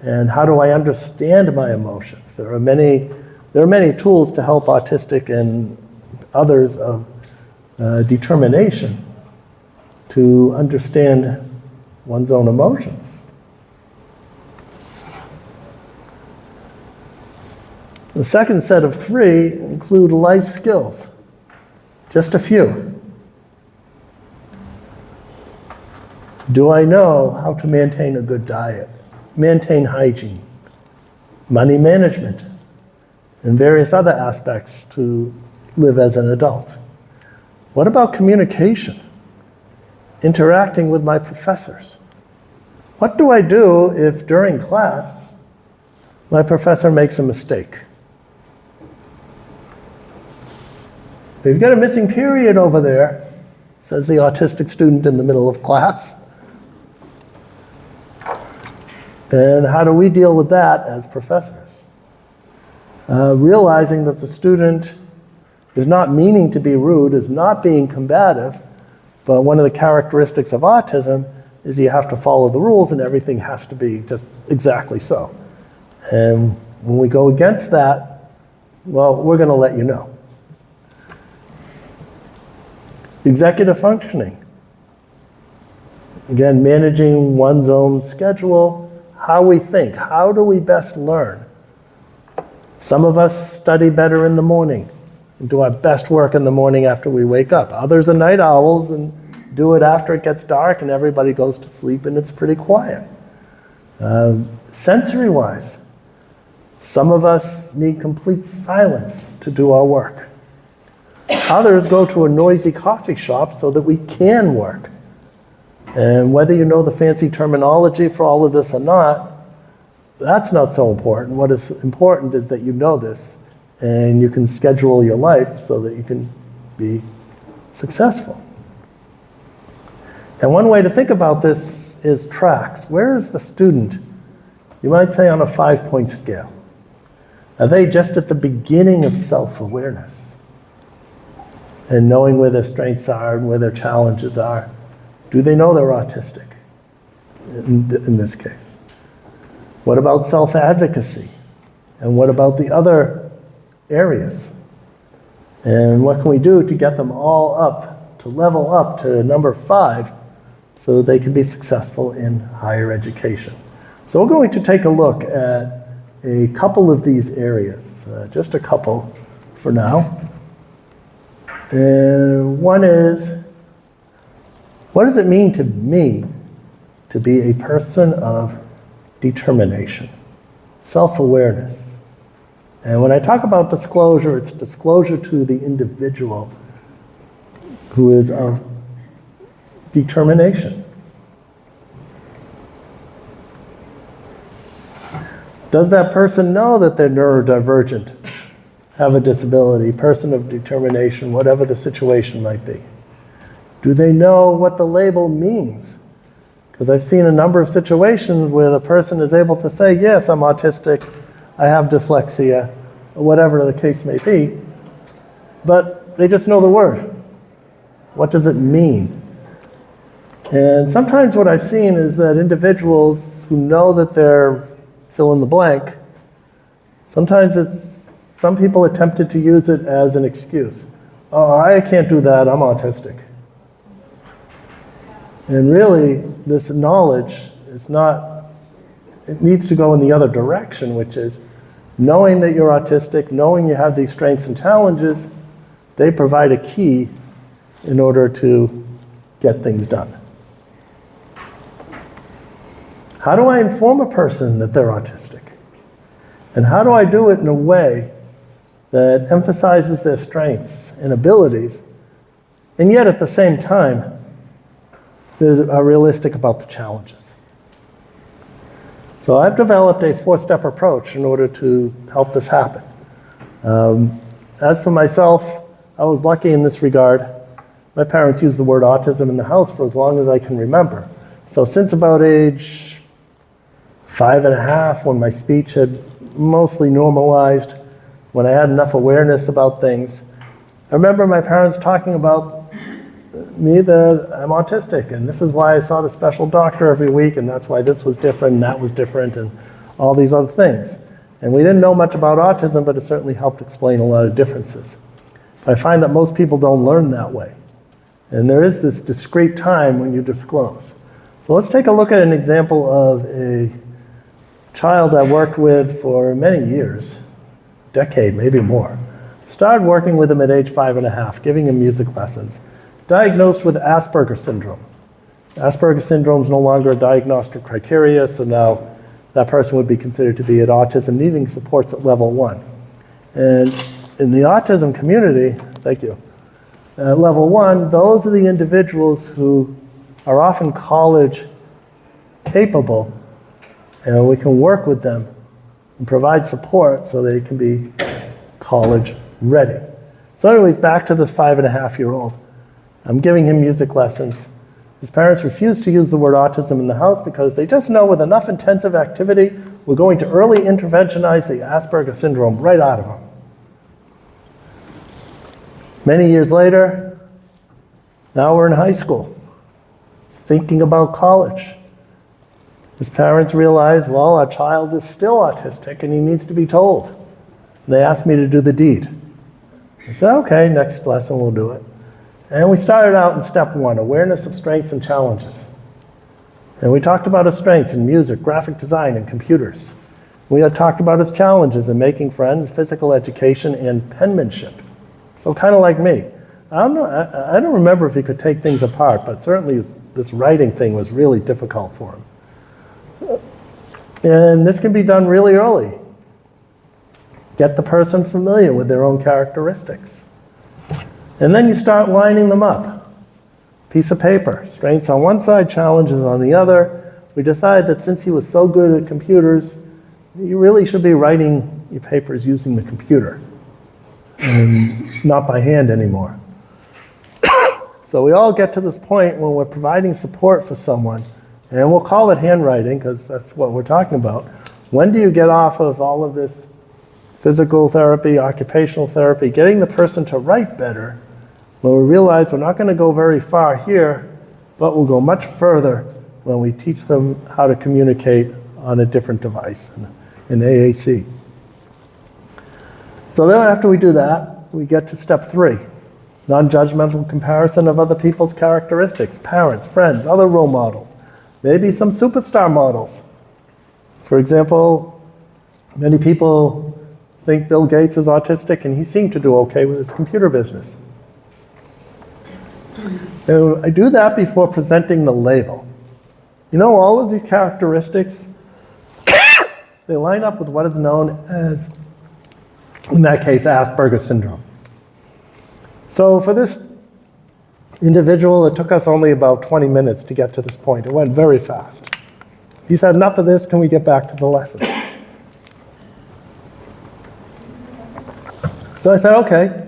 And how do I understand my emotions? There are many tools to help autistic and others of determination to understand one's own emotions. The second set of 3 include life skills. Just a few. Do I know how to maintain a good diet? maintain hygiene, money management, and various other aspects to live as an adult? What about communication? Interacting with my professors? What do I do if during class my professor makes a mistake? We've got a missing period over there, says the autistic student in the middle of class. And how do we deal with that as professors? Realizing that the student is not meaning to be rude, is not being combative, but one of the characteristics of autism is you have to follow the rules and everything has to be just exactly so. And when we go against that, well, we're going to let you know. Executive functioning. Again, managing one's own schedule, how we think, how do we best learn? Some of us study better in the morning and do our best work in the morning after we wake up. Others are night owls and do it after it gets dark and everybody goes to sleep and it's pretty quiet. Sensory-wise, some of us need complete silence to do our work. Others go to a noisy coffee shop so that we can work. And whether you know the fancy terminology for all of this or not, that's not so important. What is important is that you know this and you can schedule your life so that you can be successful. And one way to think about this is tracks. Where is the student, you might say, on a 5-point scale? Are they just at the beginning of self-awareness and knowing where their strengths are and where their challenges are? Do they know they're autistic in this case? What about self-advocacy? And what about the other areas? And what can we do to get them all up, to level up to number 5 so they can be successful in higher education? So we're going to take a look at a couple of these areas, just a couple for now. And one is, what does it mean to me to be a person of determination, self-awareness? And when I talk about disclosure, it's disclosure to the individual who is of determination. Does that person know that they're neurodivergent, have a disability, person of determination, whatever the situation might be? Do they know what the label means? Because I've seen a number of situations where the person is able to say, yes, I'm autistic, I have dyslexia, or whatever the case may be, but they just know the word. What does it mean? And sometimes what I've seen is that individuals who know that they're fill in the blank, sometimes some people attempted to use it as an excuse. Oh, I can't do that, I'm autistic. And really, this knowledge is not, it needs to go in the other direction, which is knowing that you're autistic, knowing you have these strengths and challenges, they provide a key in order to get things done. How do I inform a person that they're autistic? And how do I do it in a way that emphasizes their strengths and abilities, and yet at the same time, are realistic about the challenges? So I've developed a 4-step approach in order to help this happen. As for myself, I was lucky in this regard. My parents used the word autism in the house for as long as I can remember. So since about age 5.5, when my speech had mostly normalized, when I had enough awareness about things, I remember my parents talking about me that I'm autistic, and this is why I saw the special doctor every week, and that's why this was different, and that was different, and all these other things. And we didn't know much about autism, but it certainly helped explain a lot of differences. I find that most people don't learn that way. And there is this discrete time when you disclose. So let's take a look at an example of a child I worked with for many years, decade, maybe more. Started working with him at age 5.5, giving him music lessons. Diagnosed with Asperger's syndrome. Asperger's syndrome is no longer a diagnostic criteria, so now that person would be considered to be at autism needing supports at level 1. And in the autism community, thank you, at level 1, those are the individuals who are often college capable, and we can work with them and provide support so they can be college ready. So anyways, back to this 5.5-year-old. I'm giving him music lessons. His parents refuse to use the word autism in the house because they just know with enough intensive activity, we're going to early interventionize the Asperger syndrome right out of him. Many years later, now we're in high school, thinking about college. His parents realize, well, our child is still autistic and he needs to be told. And they asked me to do the deed. I said, okay, next lesson we'll do it. And we started out in step 1, awareness of strengths and challenges. And we talked about his strengths in music, graphic design, and computers. We had talked about his challenges in making friends, physical education, and penmanship. So kind of like me. I don't remember if he could take things apart, but certainly this writing thing was really difficult for him. And this can be done really early. Get the person familiar with their own characteristics. And then you start lining them up. Piece of paper, strengths on one side, challenges on the other. We decided that since he was so good at computers, you really should be writing your papers using the computer and not by hand anymore. So we all get to this point when we're providing support for someone, and we'll call it handwriting because that's what we're talking about. When do you get off of all of this physical therapy, occupational therapy, getting the person to write better, when we realize we're not going to go very far here, but we'll go much further when we teach them how to communicate on a different device, in AAC. So then after we do that, we get to step 3, non-judgmental comparison of other people's characteristics, parents, friends, other role models, maybe some superstar models. For example, many people think Bill Gates is autistic and he seemed to do okay with his computer business. And I do that before presenting the label. You know, all of these characteristics, they line up with what is known as, in that case, Asperger syndrome. So for this individual, it took us only about 20 minutes to get to this point. It went very fast. He said, enough of this, can we get back to the lesson? So I said, okay.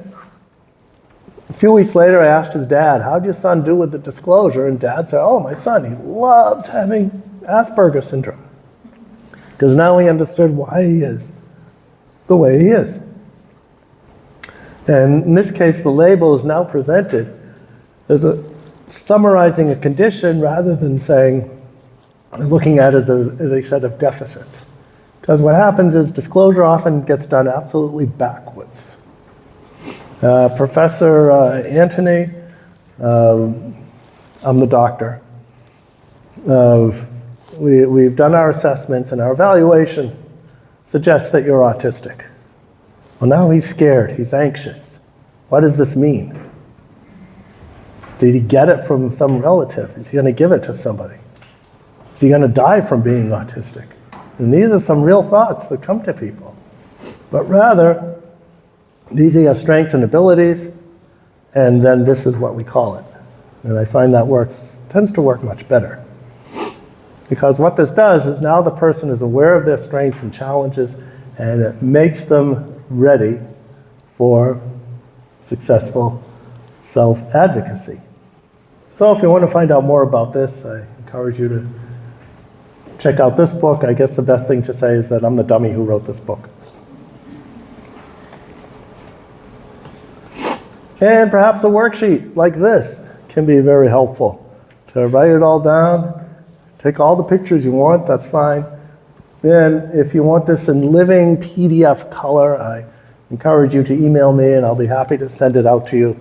A few weeks later, I asked his dad, how'd your son do with the disclosure? And Dad said, oh, my son, he loves having Asperger syndrome. Because now he understood why he is the way he is. And in this case, the label is now presented as summarizing a condition rather than saying, looking at it as a set of deficits. Because what happens is disclosure often gets done absolutely backwards. Professor Anthony, I'm the doctor. We've done our assessments and our evaluation suggests that you're autistic. Well, now he's scared, he's anxious. What does this mean? Did he get it from some relative? Is he going to give it to somebody? Is he going to die from being autistic? And these are some real thoughts that come to people. But rather, these are your strengths and abilities, and then this is what we call it. And I find that tends to work much better. Because what this does is now the person is aware of their strengths and challenges, and it makes them ready for successful self-advocacy. So if you want to find out more about this, I encourage you to check out this book. I guess the best thing to say is that I'm the dummy who wrote this book. And perhaps a worksheet like this can be very helpful. To write it all down, take all the pictures you want, that's fine. Then if you want this in living PDF color, I encourage you to email me and I'll be happy to send it out to you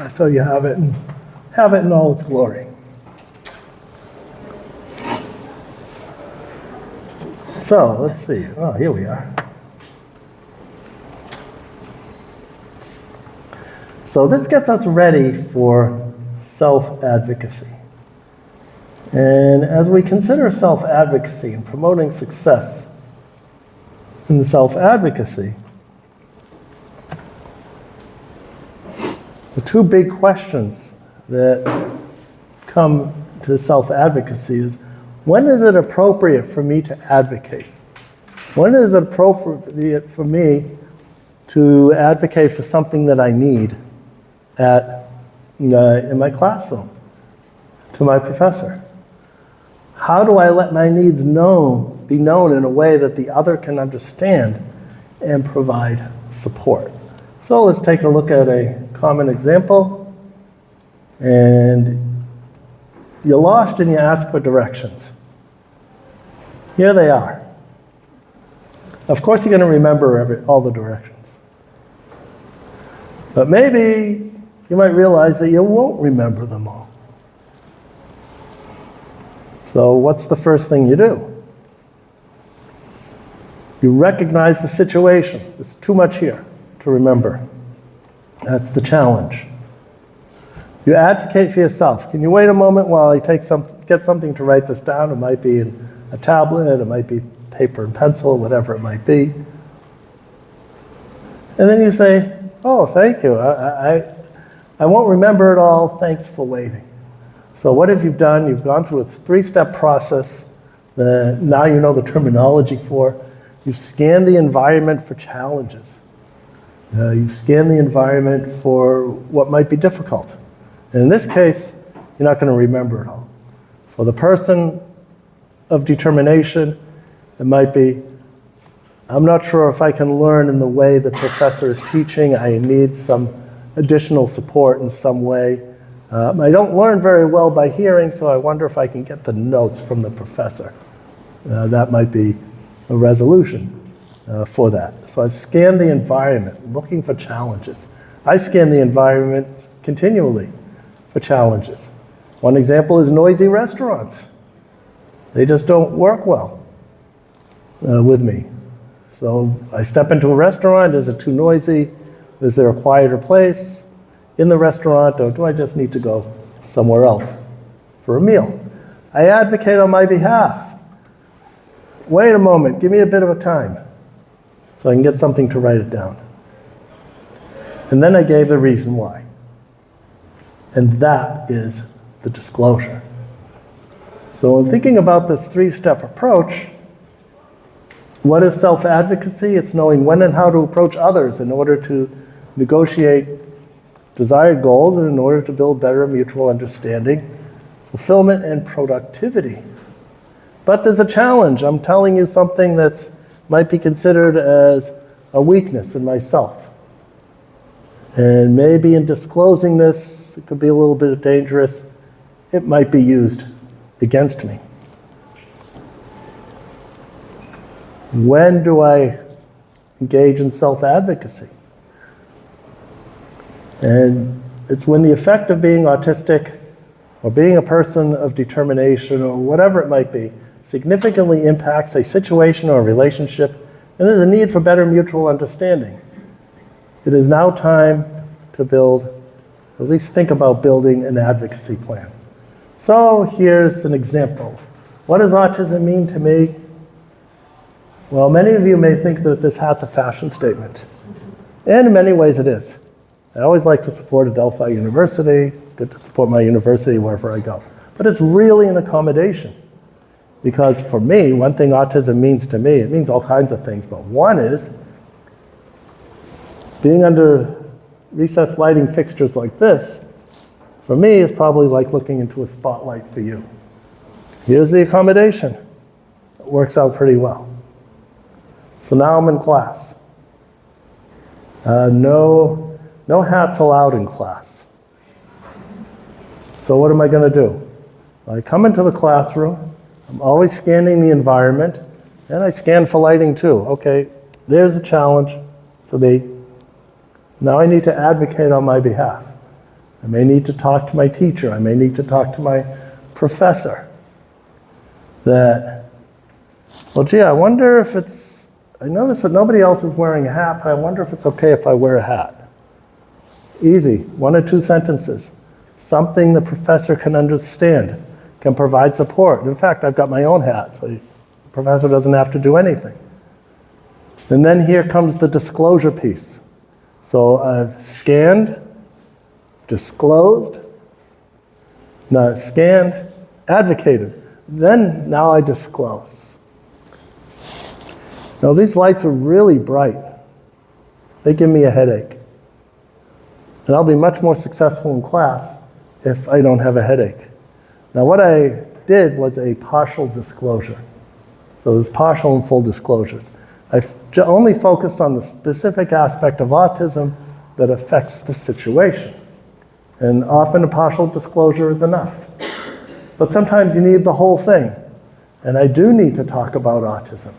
so you have it in all its glory. So let's see. Oh, here we are. So this gets us ready for self-advocacy. And as we consider self-advocacy and promoting success in self-advocacy, the two big questions that come to self-advocacy is, when is it appropriate for me to advocate? When is it appropriate for me to advocate for something that I need in my classroom, to my professor? How do I let my needs be known in a way that the other can understand and provide support? So let's take a look at a common example. And you're lost and you ask for directions. Here they are. Of course you're going to remember all the directions. But maybe you might realize that you won't remember them all. So what's the first thing you do? You recognize the situation. There's too much here to remember. That's the challenge. You advocate for yourself. Can you wait a moment while I get something to write this down? It might be in a tablet, it might be paper and pencil, whatever it might be. And then you say, oh, thank you. I won't remember it all. Thanks for waiting. So what have you done? You've gone through a 3-step process. Now you know the terminology for. You scan the environment for challenges. You scan the environment for what might be difficult. And in this case, you're not going to remember it all. For the person of determination, it might be, I'm not sure if I can learn in the way the professor is teaching. I need some additional support in some way. I don't learn very well by hearing, so I wonder if I can get the notes from the professor. That might be a resolution for that. So I've scanned the environment, looking for challenges. I scan the environment continually for challenges. One example is noisy restaurants. They just don't work well with me. So I step into a restaurant, is it too noisy? Is there a quieter place in the restaurant, or do I just need to go somewhere else for a meal? I advocate on my behalf. Wait a moment, give me a bit of a time so I can get something to write it down. And then I gave the reason why. And that is the disclosure. So in thinking about this 3-step approach, what is self-advocacy? It's knowing when and how to approach others in order to negotiate desired goals and in order to build better mutual understanding, fulfillment, and productivity. But there's a challenge. I'm telling you something that might be considered as a weakness in myself. And maybe in disclosing this, it could be a little bit dangerous. It might be used against me. When do I engage in self-advocacy? And it's when the effect of being autistic or being a person of determination or whatever it might be significantly impacts a situation or a relationship, and there's a need for better mutual understanding. It is now time to build, at least think about building an advocacy plan. So here's an example. What does autism mean to me? Well, many of you may think that this hat's a fashion statement. And in many ways it is. I always like to support Adelphi University. It's good to support my university wherever I go. But it's really an accommodation. Because for me, one thing autism means to me, it means all kinds of things, but one is being under recessed lighting fixtures like this, for me, is probably like looking into a spotlight for you. Here's the accommodation. It works out pretty well. So now I'm in class. No hats allowed in class. So what am I going to do? I come into the classroom. I'm always scanning the environment, and I scan for lighting too. Okay, there's a challenge for me. Now I need to advocate on my behalf. I may need to talk to my teacher. I may need to talk to my professor. Well, gee, I wonder if I notice that nobody else is wearing a hat, but I wonder if it's okay if I wear a hat. Easy, 1 or 2 sentences. Something the professor can understand. can provide support. In fact, I've got my own hat, so the professor doesn't have to do anything. And then here comes the disclosure piece. So I've scanned, disclosed, now scanned, advocated. Then now I disclose. Now these lights are really bright. They give me a headache. And I'll be much more successful in class if I don't have a headache. Now what I did was a partial disclosure. So there's partial and full disclosures. I only focused on the specific aspect of autism that affects the situation. And often a partial disclosure is enough. But sometimes you need the whole thing. And I do need to talk about autism.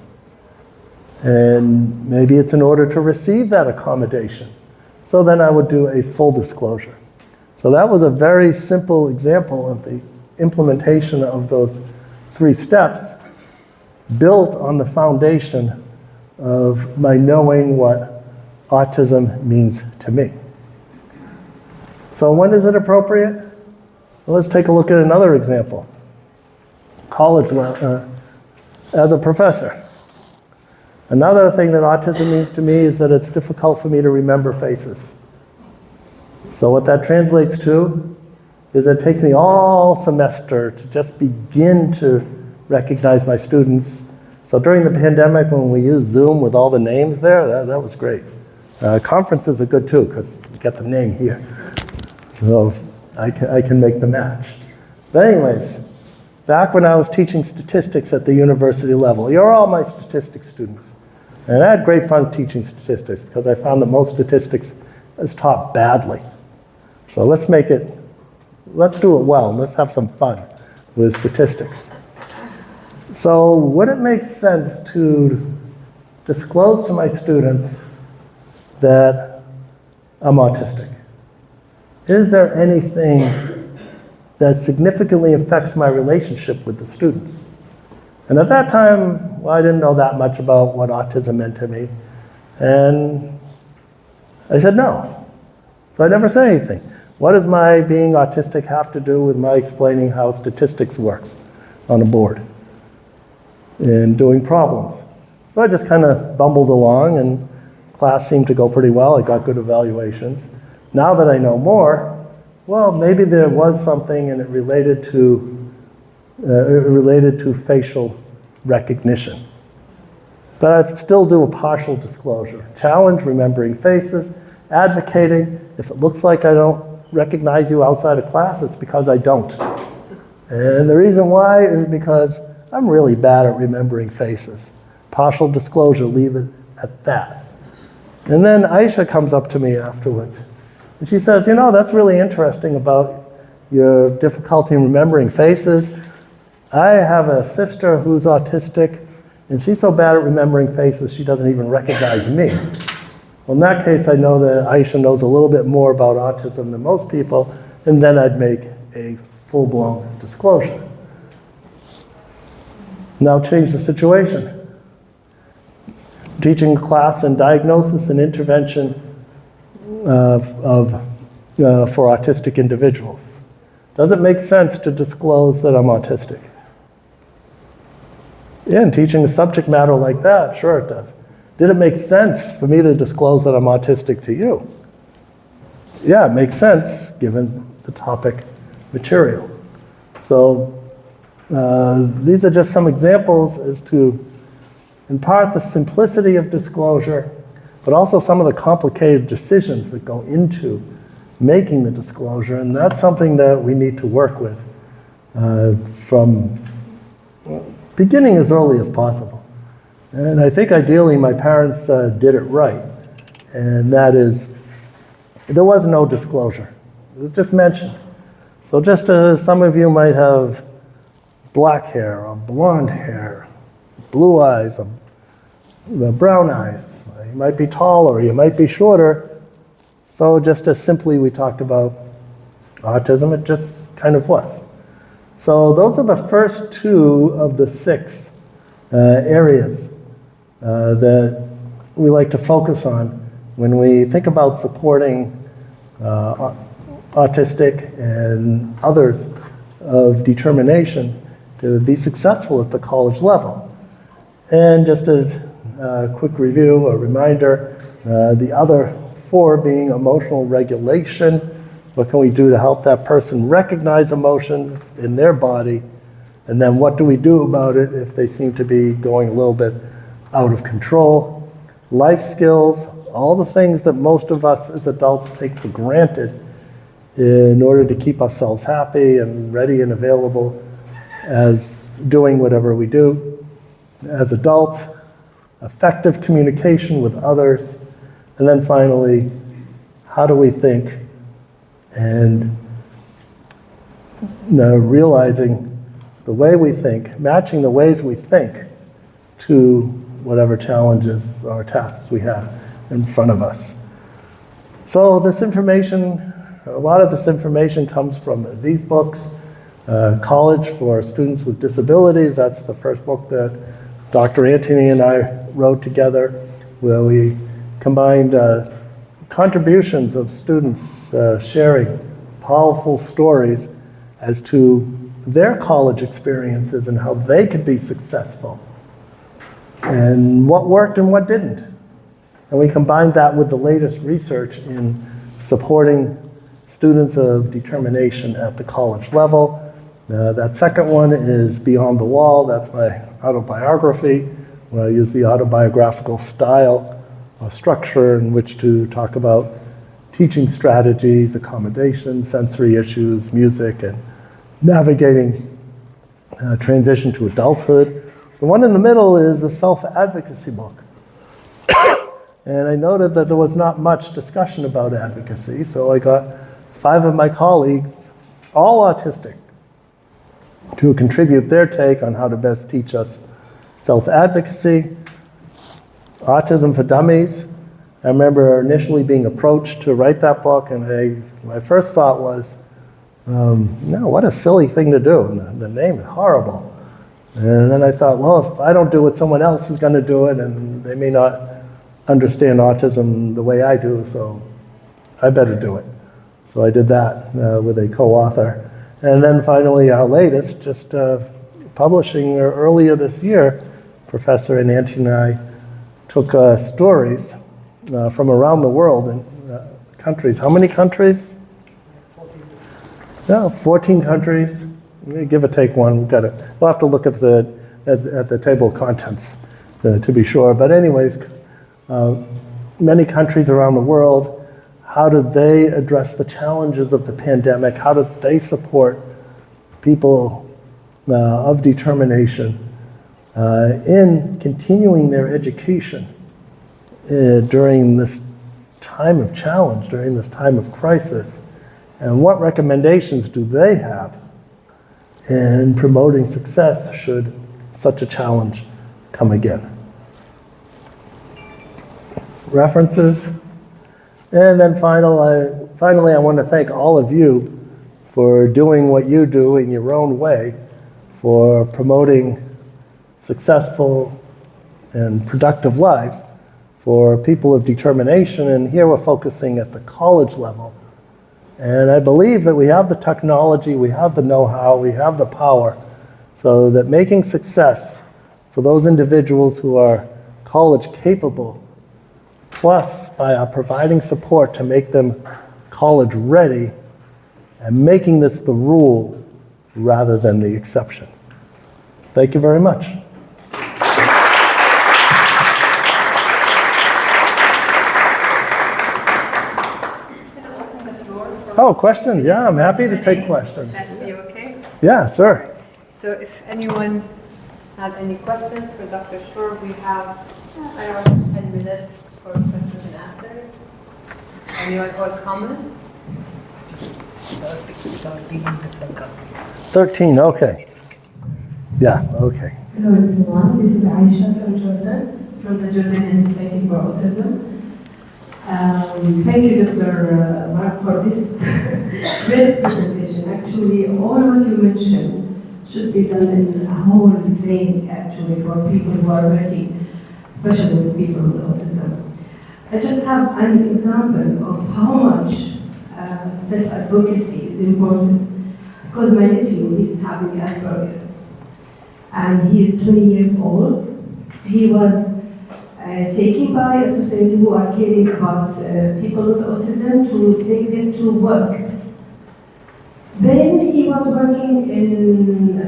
And maybe it's in order to receive that accommodation. So then I would do a full disclosure. So that was a very simple example of the implementation of those 3 steps built on the foundation of my knowing what autism means to me. So when is it appropriate? Well, let's take a look at another example. College, as a professor. Another thing that autism means to me is that it's difficult for me to remember faces. So what that translates to is it takes me all semester to just begin to recognize my students. So during the pandemic, when we used Zoom with all the names there, that was great. Conferences are good too, because you get the name here. So I can make the match. But anyways, back when I was teaching statistics at the university level, you're all my statistics students. And I had great fun teaching statistics because I found that most statistics is taught badly. So let's do it well, and let's have some fun with statistics. So would it make sense to disclose to my students that I'm autistic? Is there anything that significantly affects my relationship with the students? And at that time, well, I didn't know that much about what autism meant to me. And I said no. So I never said anything. What does my being autistic have to do with my explaining how statistics works on a board and doing problems? So I just kind of bumbled along, and class seemed to go pretty well. I got good evaluations. Now that I know more, well, maybe there was something and it related to facial recognition. But I'd still do a partial disclosure. Challenge, remembering faces, advocating. If it looks like I don't recognize you outside of class, it's because I don't. And the reason why is because I'm really bad at remembering faces. Partial disclosure, leave it at that. And then Aisha comes up to me afterwards. And she says, you know, that's really interesting about your difficulty in remembering faces. I have a sister who's autistic, and she's so bad at remembering faces, she doesn't even recognize me. Well, in that case, I know that Aisha knows a little bit more about autism than most people, and then I'd make a full-blown disclosure. Now change the situation. Teaching a class in diagnosis and intervention for autistic individuals. Does it make sense to disclose that I'm autistic? Yeah, and teaching a subject matter like that, sure it does. Did it make sense for me to disclose that I'm autistic to you? Yeah, it makes sense given the topic material. So these are just some examples as to, in part, the simplicity of disclosure, but also some of the complicated decisions that go into making the disclosure, and that's something that we need to work with from beginning as early as possible. And I think ideally my parents did it right, and that is, there was no disclosure. It was just mentioned. So just as some of you might have black hair or blonde hair, blue eyes, or brown eyes, you might be taller, you might be shorter. So just as simply we talked about autism, it just kind of was. So those are the first 2 of the 6 areas that we like to focus on when we think about supporting autistic and others of determination to be successful at the college level. And just as a quick review, a reminder, the other 4 being emotional regulation. What can we do to help that person recognize emotions in their body? And then what do we do about it if they seem to be going a little bit out of control? Life skills, all the things that most of us as adults take for granted in order to keep ourselves happy and ready and available as doing whatever we do. As adults, effective communication with others. And then finally, how do we think? And realizing the way we think, matching the ways we think to whatever challenges or tasks we have in front of us. So this information, a lot of this information comes from these books. College for Students with Disabilities, that's the first book that Dr. Anthony and I wrote together, where we combined contributions of students sharing powerful stories as to their college experiences and how they could be successful, and what worked and what didn't. And we combined that with the latest research in supporting students of determination at the college level. That second one is Beyond the Wall. That's my autobiography, where I use the autobiographical style or structure in which to talk about teaching strategies, accommodations, sensory issues, music, and navigating transition to adulthood. The one in the middle is a self-advocacy book. And I noted that there was not much discussion about advocacy, so I got 5 of my colleagues, all autistic, to contribute their take on how to best teach us self-advocacy. Autism for Dummies. I remember initially being approached to write that book, and my first thought was, no, what a silly thing to do. And the name is horrible. And then I thought, well, if I don't do it, someone else is going to do it, and they may not understand autism the way I do, so I better do it. So I did that with a co-author. And then finally, our latest, just publishing earlier this year, Professor Nancy and I took stories from around the world in countries. How many countries? 14 countries. Give or take one. We'll have to look at the table of contents to be sure. But anyways, many countries around the world. How did they address the challenges of the pandemic? How did they support people of determination in continuing their education during this time of challenge, during this time of crisis? And what recommendations do they have in promoting success should such a challenge come again? References. And then finally, I want to thank all of you for doing what you do in your own way, for promoting successful and productive lives for people of determination. And here we're focusing at the college level. And I believe that we have the technology, we have the know-how, we have the power, so that making success for those individuals who are college capable, plus by providing support to make them college ready, and making this the rule rather than the exception. Thank you very much. Oh, questions? Yeah, I'm happy to take questions. That would be okay? Yeah, sure. So if anyone has any questions for Dr. Shore, we have around 10 minutes for questions and answers. Anyone or comments? 13 different countries. 13, okay. Yeah, okay. Hello everyone, this is Aisha from Jordan, from the Jordanian Society for Autism. Thank you, Dr. Mark, for this great presentation. Actually, all what you mentioned should be done in a whole training, actually, for people who are ready, especially with people with autism. I just have an example of how much self-advocacy is important. because my nephew is having Asperger, and he is 20 years old. He was taken by a society who are caring about people with autism to take them to work. Then he was working in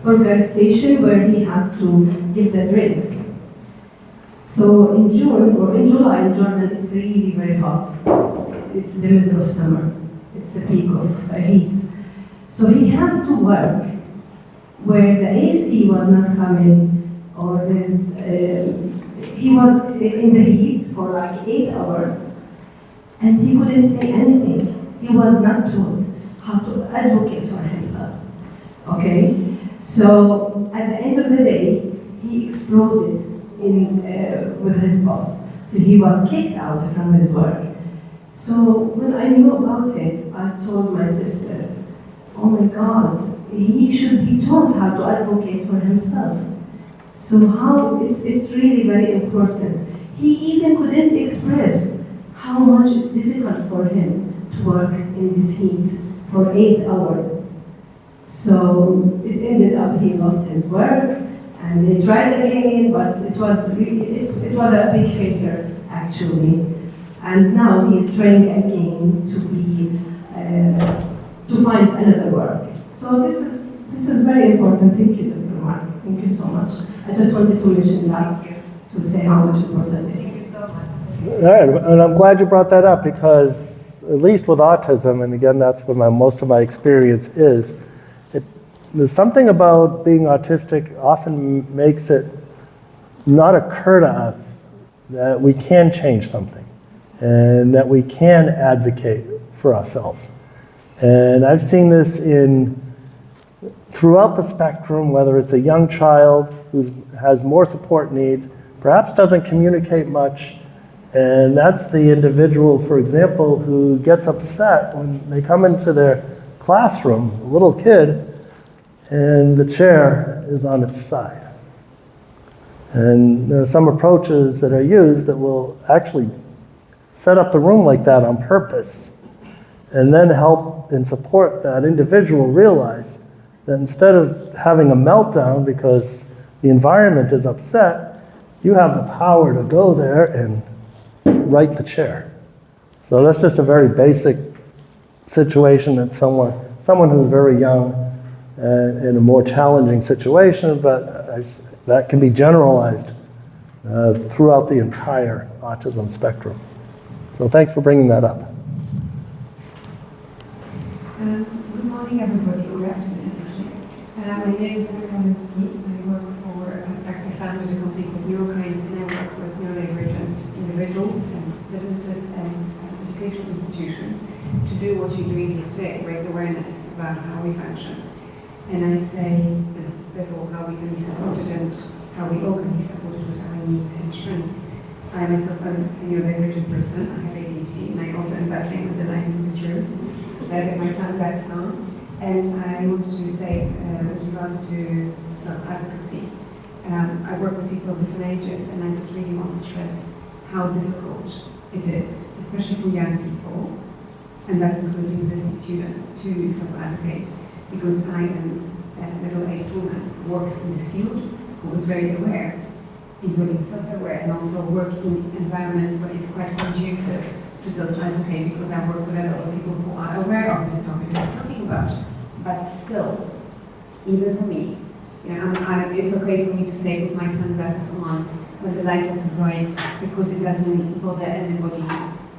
for gas station where he has to give the drinks. So in June or in July in Jordan, it's really very hot. It's the middle of summer. It's the peak of heat. So he has to work where the AC was not coming, or he was in the heat for like 8 hours, and he couldn't say anything. He was not taught how to advocate for himself. Okay? So at the end of the day, he exploded with his boss. So he was kicked out from his work. So when I knew about it, I told my sister, oh my God, he should be taught how to advocate for himself. So it's really very important. He even couldn't express how much it's difficult for him to work in this heat for 8 hours. So it ended up he lost his work, and they tried again, but it was a big failure actually. And now he's trying again to find another work. So this is very important. Thank you, Dr. Mark. Thank you so much. I just wanted to mention that to say how much important it is. Thank you so much. All right, and I'm glad you brought that up because at least with autism, and again, that's where most of my experience is, there's something about being autistic often makes it not occur to us that we can change something and that we can advocate for ourselves. And I've seen this throughout the spectrum, whether it's a young child who has more support needs, perhaps doesn't communicate much, and that's the individual, for example, who gets upset when they come into their classroom, a little kid, and the chair is on its side. And there are some approaches that are used that will actually set up the room like that on purpose, and then help and support that individual realize that instead of having a meltdown because the environment is upset, you have the power to go there and right the chair. So that's just a very basic situation that someone who's very young in a more challenging situation, but that can be generalized throughout the entire autism spectrum. So thanks for bringing that up. Good morning, everybody. Good afternoon, actually. My name is Kaminski. I work for, actually founded a company called Neurokinds, and I work with neurodivergent individuals and businesses and educational institutions to do what you're doing here today, raise awareness about how we function. And I say, therefore, how we can be supported and how we all can be supported with our needs and strengths. I myself am a neurodivergent person. I have ADHD, and I also am battling with the lines in this room. I get my sunglasses on, and I wanted to say, with regards to self-advocacy, I work with people of different ages, and I just really want to stress how difficult it is, especially for young people, and that includes university students, to self-advocate, because I am a middle-aged woman who works in this field, who was very aware, including self-aware, and also work in environments where it's quite conducive to self-advocate, because I work with a lot of people who are aware of this topic that I'm talking about. But still, even for me, it's okay for me to say put my sunglasses on when the lights are bright, because it doesn't bother anybody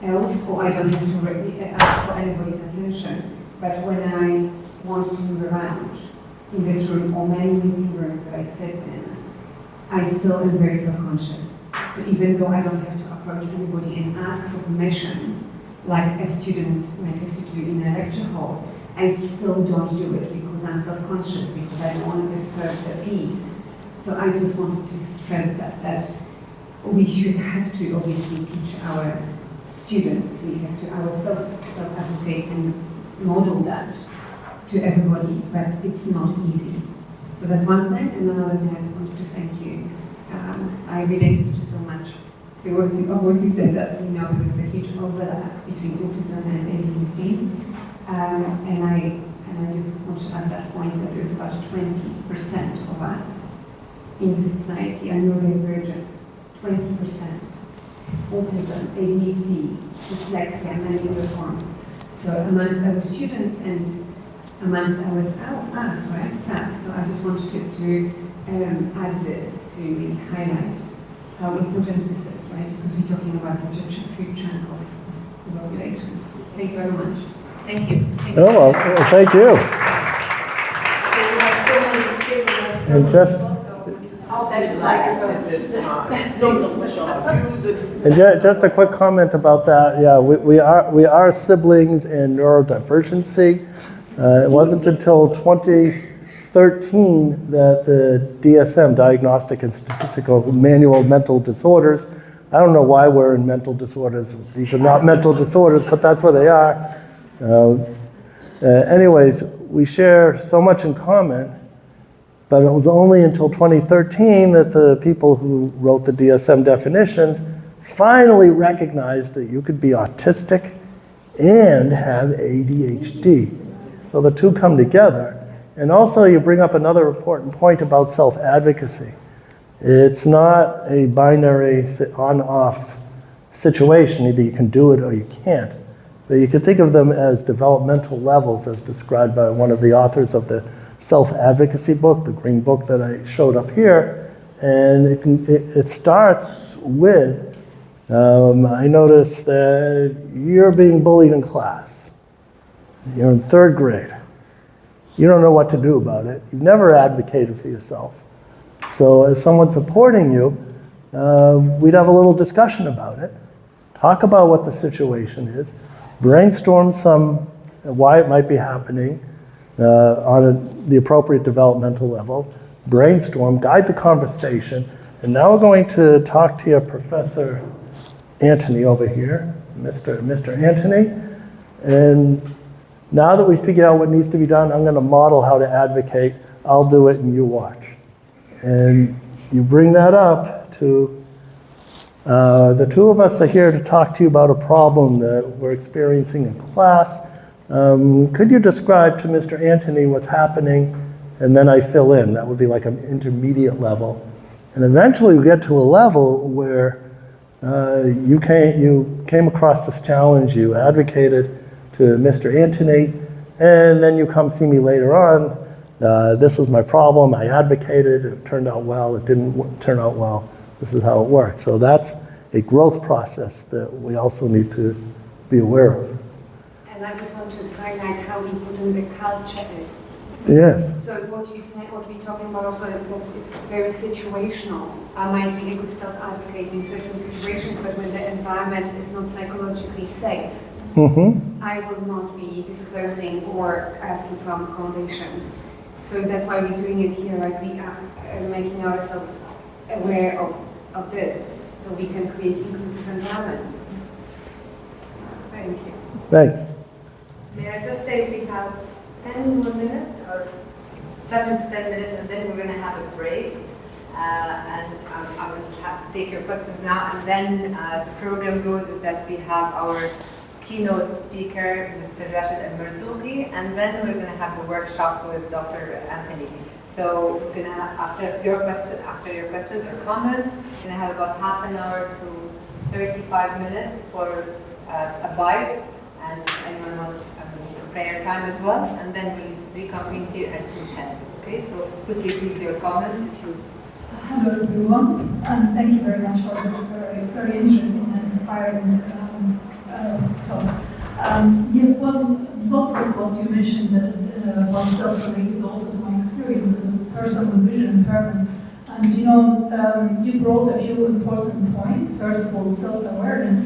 else, or I don't have to ask for anybody's attention. But when I want to move around in this room, or many meeting rooms that I sit in, I still am very self-conscious. So even though I don't have to approach anybody and ask for permission, like a student might have to do in a lecture hall, I still don't do it because I'm self-conscious, because I don't want to disturb the peace. So I just wanted to stress that we should have to obviously teach our students, we have to ourselves self-advocate and model that to everybody, but it's not easy. So that's one thing, and another thing I just wanted to thank you. I related to so much to what you said, as we know there's a huge overlap between autism and ADHD. And I and I just want to add that point that there's about 20% of us in the society are neurodivergent. 20%. Autism, ADHD, dyslexia, many other forms. So amongst our students and amongst us, right, staff. So I just wanted to add this to really highlight how important this is, right? Because we're talking about such a huge chunk of the population. Thank you so much. Thank you. Oh, well, thank you. And just, just a quick comment about that. Yeah, we are siblings in neurodivergency. It wasn't until 2013 that the DSM, Diagnostic and Statistical Manual of Mental Disorders, I don't know why we're in mental disorders. These are not mental disorders, but that's what they are. Anyways, we share so much in common, but it was only until 2013 that the people who wrote the DSM definitions finally recognized that you could be autistic and have ADHD. So the two come together. And also you bring up another important point about self-advocacy. It's not a binary on-off situation. Either you can do it or you can't. But you can think of them as developmental levels as described by one of the authors of the self-advocacy book, the green book that I showed up here. And it starts with, I noticed that you're being bullied in class. You're in 3rd grade. You don't know what to do about it. You've never advocated for yourself. So as someone supporting you, we'd have a little discussion about it, talk about what the situation is, brainstorm why it might be happening on the appropriate developmental level, brainstorm, guide the conversation, and now we're going to talk to your Professor Anthony over here, Mr. Anthony, and now that we figured out what needs to be done, I'm going to model how to advocate. I'll do it and you watch. And you bring that up to, the two of us are here to talk to you about a problem that we're experiencing in class. Could you describe to Mr. Anthony what's happening? And then I fill in. That would be like an intermediate level. And eventually we get to a level where you came across this challenge, you advocated to Mr. Anthony, and then you come see me later on. This was my problem, I advocated, it turned out well, it didn't turn out well. This is how it works. So that's a growth process that we also need to be aware of. And I just want to highlight how important the culture is. Yes. So what we're talking about also is that it's very situational. I might be able to self-advocate in certain situations, but when the environment is not psychologically safe, I will not be disclosing or asking for accommodations. So that's why we're doing it here, right? We are making ourselves aware of this, so we can create inclusive environments. Thank you. Thanks. May I just say we have 10 more minutes, or 7 to 10 minutes, and then we're going to have a break. And I will take your questions now. And then the program goes is that we have our keynote speaker, Mr. Rashid Al-Marzouqi, and then we're going to have the workshop with Dr. Anthony. So we're going to, after your questions or comments, we're going to have about half an hour to 35 minutes for a bite, and anyone wants prayer time as well, and then we'll reconvene here at 2:10. Okay, so quickly please your comments. Hello everyone, and thank you very much for this very interesting and inspiring talk. Lots of what you mentioned was just related also to my experience as a person with vision impairment. And you brought a few important points. First of all, self-awareness,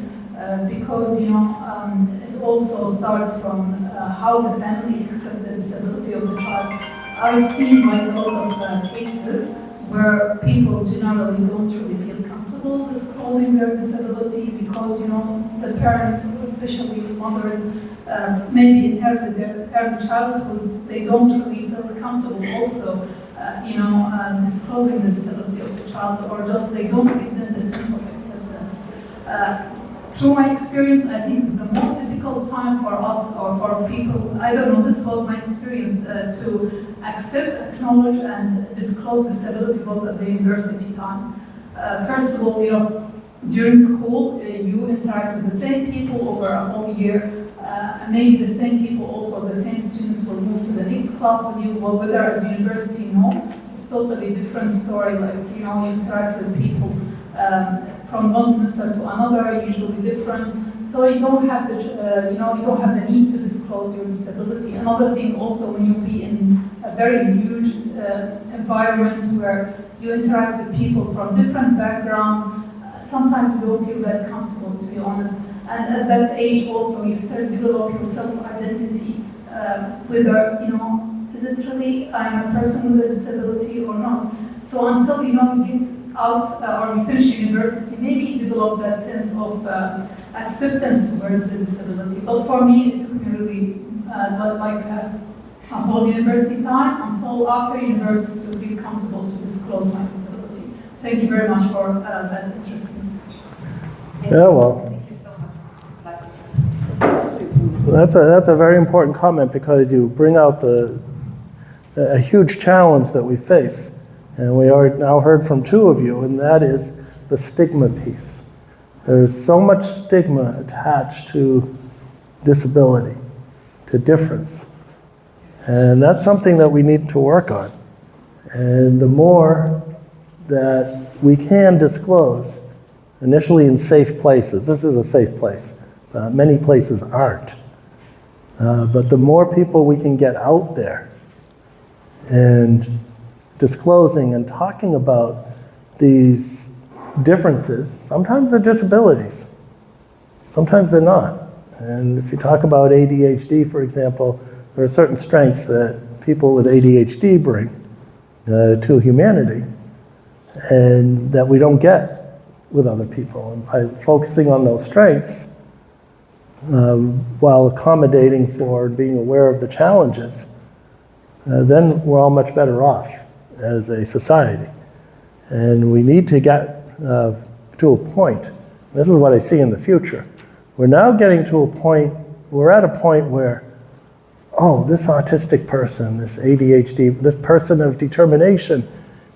because it also starts from how the family accepts the disability of the child. I've seen like a lot of cases where people generally don't really feel comfortable disclosing their disability because, the parents, especially mothers, maybe inherited their early childhood, they don't really feel comfortable also, disclosing the disability of the child, or just they don't give them the sense of acceptance. through my experience, I think it's the most difficult time for us or for people, I don't know, this was my experience, to accept, acknowledge, and disclose disability was at the university time. First of all, during school, you interact with the same people over a whole year. Maybe the same people also, the same students will move to the next class with you, well, whether at the university, no. It's totally different story, like, you interact with people from one semester to another, usually different. So you don't have the, you don't have the need to disclose your disability. Another thing also, when you be in a very huge environment where you interact with people from different backgrounds, sometimes you don't feel that comfortable, to be honest. And at that age also, you start to develop your self-identity, whether, is it really I'm a person with a disability or not? So until, you get out or you finish university, maybe you develop that sense of acceptance towards the disability. But for me, it took me really like a whole university time until after university to be comfortable to disclose my disability. Thank you very much for that interesting discussion. Yeah, well, Thank you so much. that's a very important comment, because you bring out a huge challenge that we face. And we are now heard from two of you, and that is the stigma piece. There's so much stigma attached to disability, to difference. And that's something that we need to work on. And the more that we can disclose, initially in safe places, this is a safe place, many places aren't. But the more people we can get out there and disclosing and talking about these differences, sometimes they're disabilities, sometimes they're not. And if you talk about ADHD, for example, there are certain strengths that people with ADHD bring to humanity, and that we don't get with other people. And by focusing on those strengths, while accommodating for being aware of the challenges, then we're all much better off as a society. And we need to get to a point, this is what I see in the future, we're now getting to a point, we're at a point where, oh, this autistic person, this ADHD, this person of determination,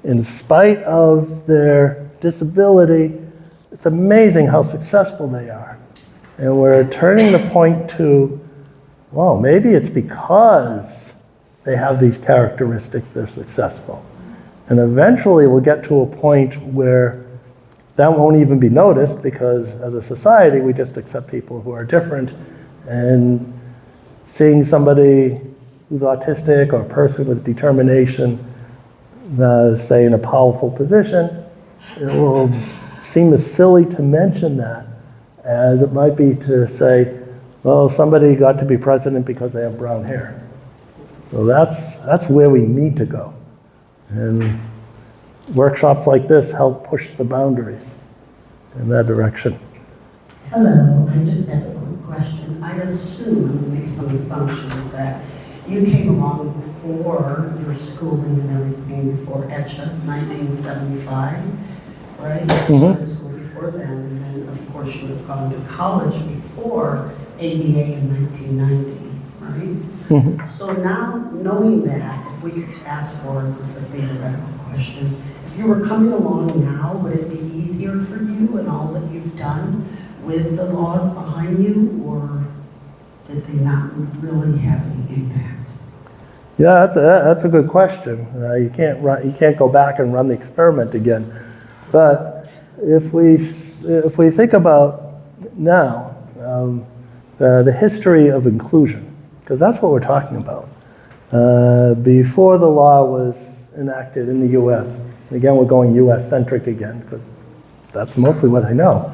in spite of their disability, it's amazing how successful they are. And we're turning the point to, well, maybe it's because they have these characteristics they're successful. And eventually we'll get to a point where that won't even be noticed, because as a society we just accept people who are different, and seeing somebody who's autistic or a person with determination, say in a powerful position, it will seem as silly to mention that as it might be to say, well, somebody got to be president because they have brown hair. So that's where we need to go. And workshops like this help push the boundaries in that direction. Hello, I just have a quick question. I assume, I'm going to make some assumptions, that you came along before your schooling and everything, before ECHA, 1975, right? You started school before then, and then of course you would have gone to college before ABA in 1990, right? So now, knowing that, if we could fast forward, this is a theoretical question, if you were coming along now, would it be easier for you and all that you've done with the laws behind you, or did they not really have any impact? Yeah, that's a good question. You can't go back and run the experiment again. But if we think about now the history of inclusion, because that's what we're talking about. Before the law was enacted in the U.S., and again we're going U.S.-centric again, because that's mostly what I know.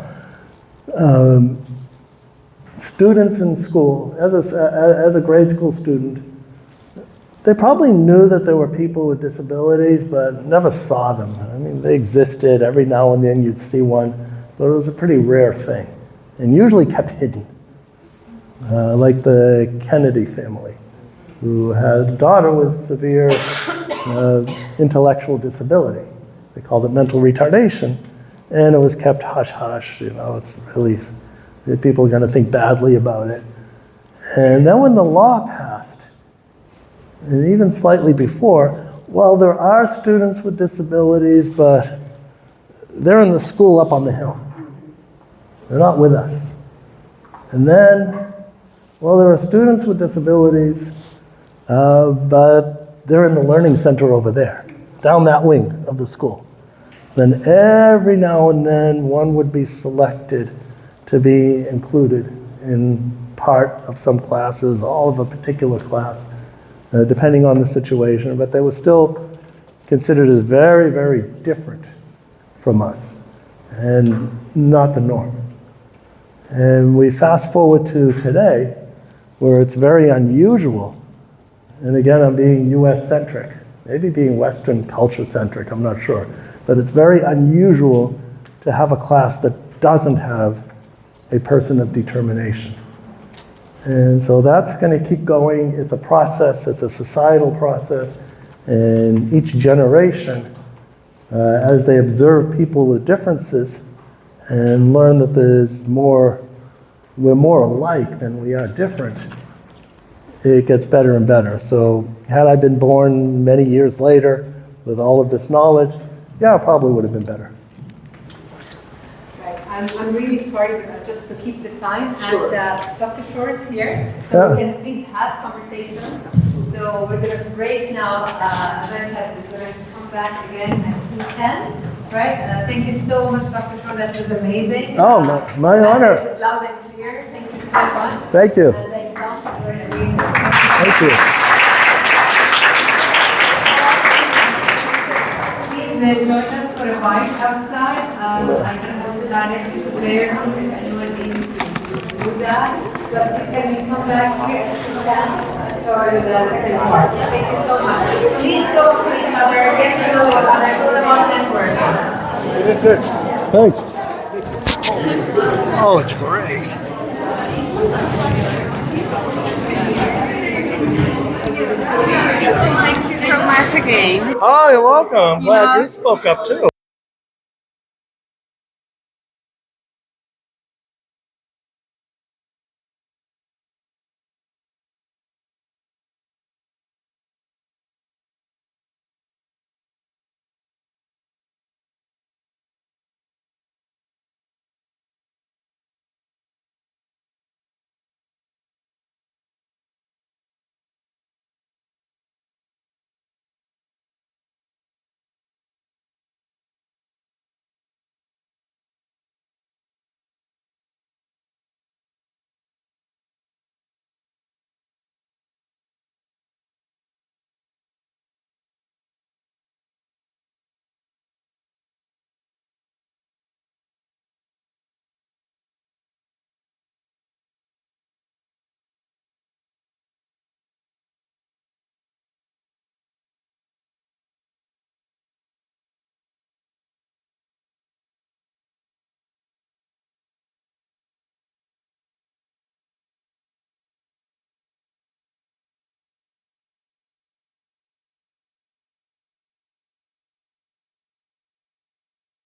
Students in school, as a grade school student, they probably knew that there were people with disabilities, but never saw them. I mean, they existed. Every now and then you'd see one, but it was a pretty rare thing, and usually kept hidden. Like the Kennedy family, who had a daughter with severe intellectual disability. They called it mental retardation, and it was kept hush-hush. It's really People are going to think badly about it. And then when the law passed, and even slightly before, well, there are students with disabilities, but they're in the school up on the hill. They're not with us. And then, well, there are students with disabilities, but they're in the learning center over there, down that wing of the school. Then every now and then, one would be selected to be included in part of some classes, all of a particular class, depending on the situation, but they were still considered as very, very different from us and not the norm. And we fast forward to today, where it's very unusual, and again, I'm being US-centric, maybe being Western culture-centric, I'm not sure, but it's very unusual to have a class that doesn't have a person of determination. And so that's going to keep going. It's a process, it's a societal process, and each generation, as they observe people with differences and learn that we're more alike than we are different, it gets better and better. So had I been born many years later with all of this knowledge, yeah, it probably would have been better. Right. I'm really sorry, but just to keep the time, Sure. and Dr. Short's here, so we can please have conversations. So we're going to break now. We're going to come back again at 2:10, right? Thank you so much, Dr. Short. That was amazing. Oh, my honor. It was loud and clear. Thank you so much. Thank you. And thank you so much for amazing. Thank you. Please join us for a bite outside. I can also direct you to the prayer room if anyone needs to do that. But can we come back here to the second part? Thank you so much. Please talk to each other, get to know each other, go about networking. Good. Thanks. Oh, it's great. Thank you so much again. Oh, you're welcome. I'm glad you spoke up too.